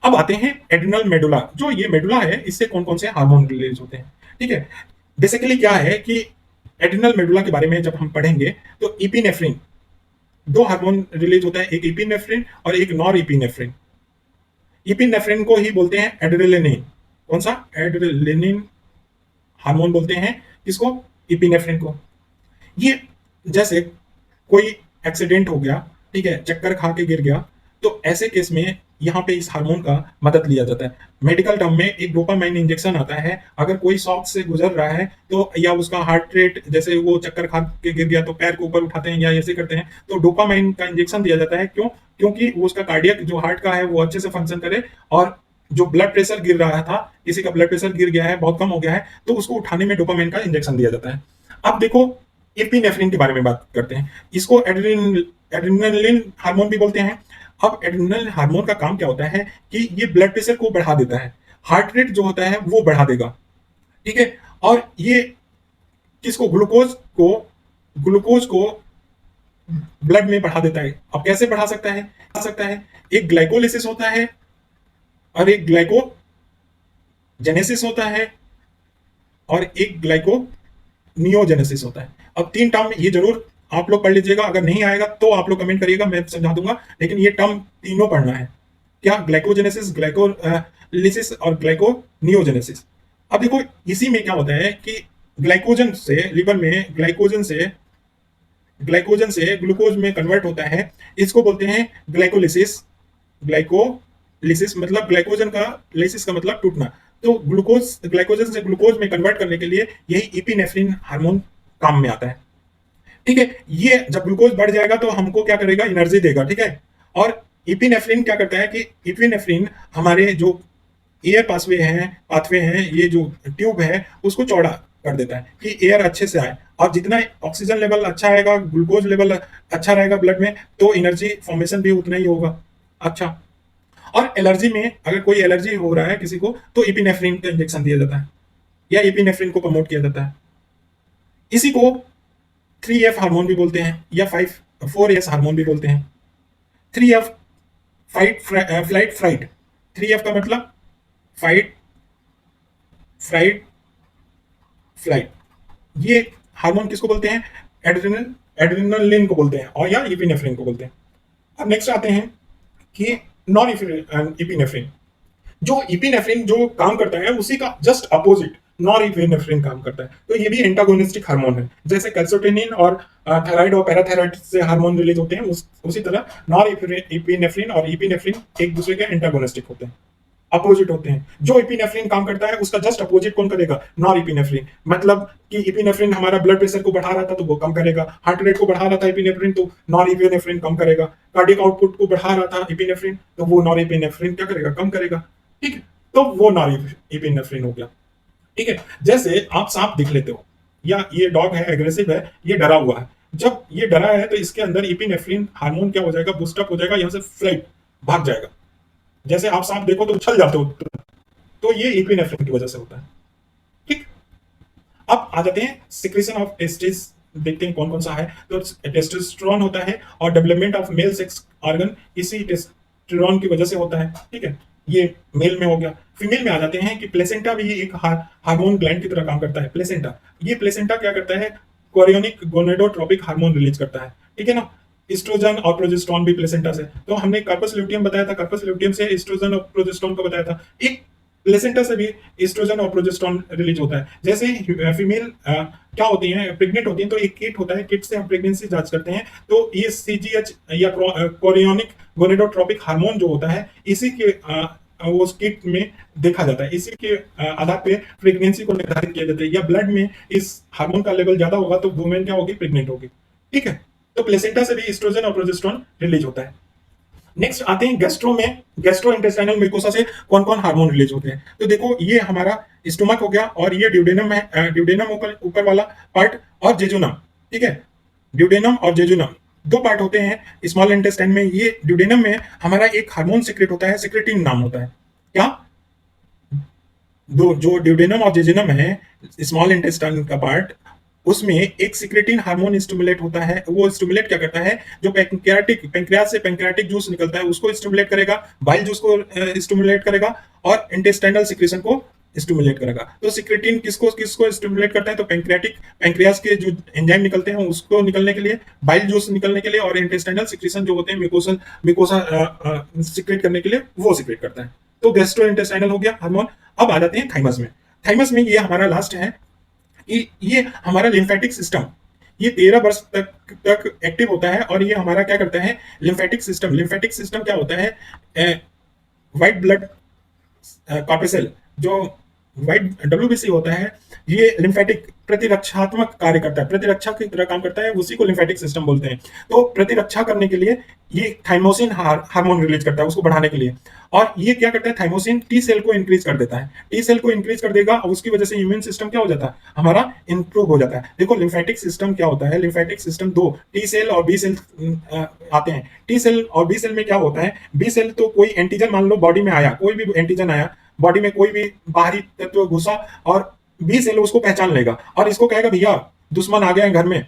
अब आते हैं एड्रिनल मेडुला। जो ये मेडुला है इससे कौन कौन से हार्मोन रिलीज होते हैं, ठीक है। बेसिकली क्या है कि एड्रिनल मेडुला के बारे में जब हम पढ़ेंगे तो इपिनेफ्रिन, दो हार्मोन रिलीज होता है, एक इपिनेफ्रिन और एक नॉर इपिनेफ्रिन। इपिनेफ्रिन को ही बोलते हैं एड्रेनालिन। कौन सा? एड्रेनालिन हार्मोन बोलते हैं किसको? इपिनेफ्रिन को। ये जैसे कोई एक्सीडेंट हो गया, ठीक है, चक्कर खा के गिर गया, तो ऐसे केस में यहाँ पे इस हार्मोन का मदद लिया जाता है। मेडिकल टर्म में एक डोपामाइन इंजेक्शन आता है। अगर कोई शॉक से गुजर रहा है तो, या उसका हार्ट रेट, जैसे वो चक्कर खा के गिर गया तो पैर को ऊपर उठाते हैं या ऐसे करते हैं, तो डोपामाइन का इंजेक्शन दिया जाता है। क्यों? क्योंकि वो उसका कार्डियक जो हार्ट का है वो अच्छे से फंक्शन करे, और जो ब्लड प्रेशर गिर रहा था, किसी का ब्लड प्रेशर गिर गया है, बहुत कम हो गया है, तो उसको उठाने में डोपामाइन का इंजेक्शन दिया जाता है। अब देखो एपिनेफ्रिन के बारे में बात करते हैं। इसको एड्रेनालिन हार्मोन भी बोलते हैं। अब एड्रेनल हार्मोन का काम क्या होता है कि ये ब्लड प्रेशर को बढ़ा देता है, हार्ट रेट जो होता है वो बढ़ा देगा, ठीक है। और ये किसको? ग्लूकोज को ब्लड में बढ़ा देता है। अब कैसे बढ़ा सकता है? एक ग्लाइकोलिसिस होता है और एक ग्लाइकोजेनेसिस होता है और एक ग्लाइकोनियोजेनेसिस होता है। अब तीन टर्म ये जरूर आप लोग पढ़ लीजिएगा, अगर नहीं आएगा तो आप लोग कमेंट करिएगा, मैं समझा दूंगा, लेकिन ये टर्म तीनों पढ़ना है। क्या? ग्लाइकोजेनेसिस, ग्लाइकोलिसिस और ग्लाइकोनियोजेनेसिस। अब देखो इसी में क्या होता है कि ग्लाइकोजन से लिवर में ग्लाइकोजन से ग्लूकोज में कन्वर्ट होता है, इसको बोलते हैं ग्लाइकोलिसिस। ग्लाइकोलिसिस मतलब ग्लाइकोजन का, लिसिस का मतलब टूटना। तो ग्लाइकोजन से ग्लूकोज में कन्वर्ट करने के लिए यही इपिनेफ्रिन हार्मोन काम में आता है, ठीक है। ये जब ग्लूकोज बढ़ जाएगा तो हमको क्या करेगा? एनर्जी देगा, ठीक है। और इपिनेफ्रिन क्या करता है कि इपिनेफ्रिन हमारे जो एयर पाथवे हैं, ये जो ट्यूब है उसको चौड़ा कर देता है कि एयर अच्छे से आए, और जितना ऑक्सीजन लेवल अच्छा आएगा, ग्लूकोज लेवल अच्छा रहेगा ब्लड में, तो एनर्जी फॉर्मेशन भी उतना ही होगा। अच्छा, और एलर्जी में अगर कोई एलर्जी हो रहा है किसी को, तो इपिनेफ्रिन का इंजेक्शन दिया जाता है या इपिनेफ्रिन को प्रमोट किया जाता है। इसी को 3F हार्मोन भी बोलते हैं या 4S हार्मोन भी बोलते हैं। 3F flight freight. 3F का मतलब फाइट, फ्राइट, फ्लाइट। ये हार्मोन किसको बोलते हैं? एड्रेनालिन को बोलते हैं, और या इपिनेफ्रिन को बोलते हैं। अब नेक्स्ट आते हैं कि नॉन इपिनेफ्रिन। जो इपिनेफ्रिन जो काम करता है उसी का जस्ट अपोजिट नॉर इपिनेफ्रिन काम करता है। तो ये भी एंटागोनिस्टिक हार्मोन है। जैसे कैल्सिटोनिन और थायराइड और पैराथायराइड से हार्मोन रिलीज होते हैं, उसी तरह नॉर इपिनेफ्रिन और इपिनेफ्रिन एक दूसरे के एंटागोनिस्टिक होते हैं, अपोजिट होते हैं। जो इपिनेफ्रिन काम करता है उसका जस्ट अपोजिट कौन करेगा? Nor epinephrine. मतलब कि इपिनेफ्रिन हमारा ब्लड प्रेशर को बढ़ा रहा था तो वो कम करेगा, हार्ट रेट को बढ़ा रहा था इपिनेफ्रिन तो नॉर इपिनेफ्रिन कम करेगा, कार्डियक आउटपुट को बढ़ा रहा था इपिनेफ्रिन तो वो नॉर इपिनेफ्रिन क्या करेगा? कम करेगा, ठीक है। तो वो नॉर इपिनेफ्रिन हो गया, ठीक है। जैसे आप सांप देख लेते हो, या ये डॉग है, एग्रेसिव है, ये डरा हुआ है, जब ये डरा है तो इसके अंदर इपिनेफ्रिन हार्मोन क्या हो जाएगा? बूस्टअप हो जाएगा, यहां से फ्लाइट भाग जाएगा। जैसे आप सांप देखो तो उछल जाते हो, तो ये एपिनेफ्रिन की वजह से होता है, ठीक। अब आ जाते हैं सिक्रेशन ऑफ टेस्टिस, देखते हैं कौन कौन सा है। तो टेस्टोस्टेरोन होता है, और development of male sex organ इसी टेस्टोस्टेरोन की वजह से होता है, ठीक है। ये मेल में हो गया। फीमेल में आ जाते हैं कि प्लेसेंटा भी एक हार्मोन ग्लैंड की तरह काम करता है। प्लेसेंटा क्या करता है? कोरियोनिक गोनेडोट्रोपिक हार्मोन रिलीज करता है, ठीक है ना। एस्ट्रोजन और प्रोजेस्टेरोन भी प्लेसेंटा से। तो हमने कार्पस ल्यूटियम बताया था, कार्पस ल्यूटियम से एस्ट्रोजन और प्रोजेस्टेरोन को बताया था। एक प्लेसेंटा से भी एस्ट्रोजन और प्रोजेस्टेरोन रिलीज होता है। जैसे फीमेल क्या होती हैं, प्रेग्नेंट होती हैं, तो एक किट होता है, किट से हम प्रेगनेंसी जांच करते हैं। तो ये सीजीएच या कोरियोनिक गोनेडोट्रोपिक हार्मोन जो होता है, इसी के वो किट में देखा जाता है। इसी के आधार पे प्रेगनेंसी को निर्धारित किया जाता है, या ब्लड में इस हार्मोन का लेवल ज्यादा होगा तो वुमेन क्या होगी? प्रेग्नेंट होगी, ठीक है। तो प्लेसेंटा से भी एस्ट्रोजन और प्रोजेस्टेरोन रिलीज होता है। नेक्स्ट आते हैं गैस्ट्रो में। गैस्ट्रो इंटेस्टाइनल म्यूकोसा से कौन कौन हार्मोन रिलीज होते हैं? तो देखो ये हमारा स्टोमक हो गया, और ये ड्यूडेनम है, ड्यूडेनम ऊपर वाला पार्ट, और जेजुनम, ठीक है। ड्यूडेनम और जेजुनम दो पार्ट होते हैं स्मॉल इंटेस्टाइन में। ये ड्यूडेनम में हमारा एक हार्मोन सीक्रेट होता है, सिक्रेटिन नाम होता है। क्या? दो जो ड्यूडेनम और जेजुनम है, स्मॉल इंटेस्टाइन का पार्ट, उसमें एक सिक्रेटिन हार्मोन स्टिमुलेट होता है। वो स्टिमुलेट क्या करता है, जो पैंक्रियास से पैंक्रियाटिक जूस निकलता है उसको स्टिमुलेट करेगा, बाइल जूस को स्टिमुलेट करेगा, और इंटेस्टाइनल सिक्रेशन को स्टिमुलेट करेगा। तो सिक्रेटिन किसको किसको स्टिमुलेट करता है, तो पैंक्रियास के जो एंजाइम निकलते हैं उसको निकलने के लिए, बाइल जूस निकलने के लिए, और इंटेस्टाइनल सिक्रेशन जो होते हैं मिकोसा सिक्रेट करने के लिए वो सिक्रेट करता है। तो गैस्ट्रो इंटेस्टाइनल हो गया हार्मोन। अब आ जाते हैं थाइमस में। थाइमस में ये हमारा लास्ट है कि ये हमारा लिम्फेटिक सिस्टम, ये 13 वर्ष तक एक्टिव होता है, और ये हमारा क्या करता है, लिम्फेटिक सिस्टम क्या होता है, व्हाइट ब्लड कॉर्टिसोल, जो व्हाइट डब्ल्यूबीसी होता है, ये लिम्फेटिक प्रतिरक्षात्मक कार्य करता है, प्रतिरक्षा की तरह काम करता है, उसी को लिम्फेटिक सिस्टम बोलते हैं। तो प्रतिरक्षा करने के लिए ये थाइमोसिन हार्मोन रिलीज करता है उसको बढ़ाने के लिए। और ये क्या करता है, थाइमोसिन टी सेल को इंक्रीज कर देता है, टी सेल को इंक्रीज कर देगा, और उसकी वजह से इम्यून सिस्टम क्या हो जाता है, हमारा इंप्रूव हो जाता है। देखो लिम्फेटिक सिस्टम क्या होता है, लिम्फेटिक सिस्टम दो, टी सेल और बी सेल आते हैं। टी सेल और बी सेल में क्या होता है, बी सेल तो कोई एंटीजन मान लो बॉडी में आया, कोई भी एंटीजन आया बॉडी में, कोई भी बाहरी तत्व घुसा, और बी सेल उसको पहचान लेगा और इसको कहेगा भैया दुश्मन आ गया है घर में,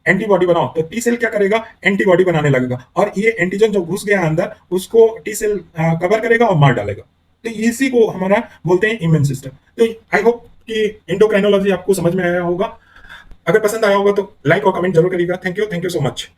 एंटीबॉडी बनाओ। तो टी सेल क्या करेगा, एंटीबॉडी बनाने लगेगा, और ये एंटीजन जो घुस गया अंदर उसको टी सेल कवर करेगा और मार डालेगा। तो इसी को हमारा बोलते हैं इम्यून सिस्टम। तो आई होप कि एंडोक्राइनोलॉजी आपको समझ में आया होगा। अगर पसंद आया होगा तो लाइक और कमेंट जरूर करिएगा। Thank you so much.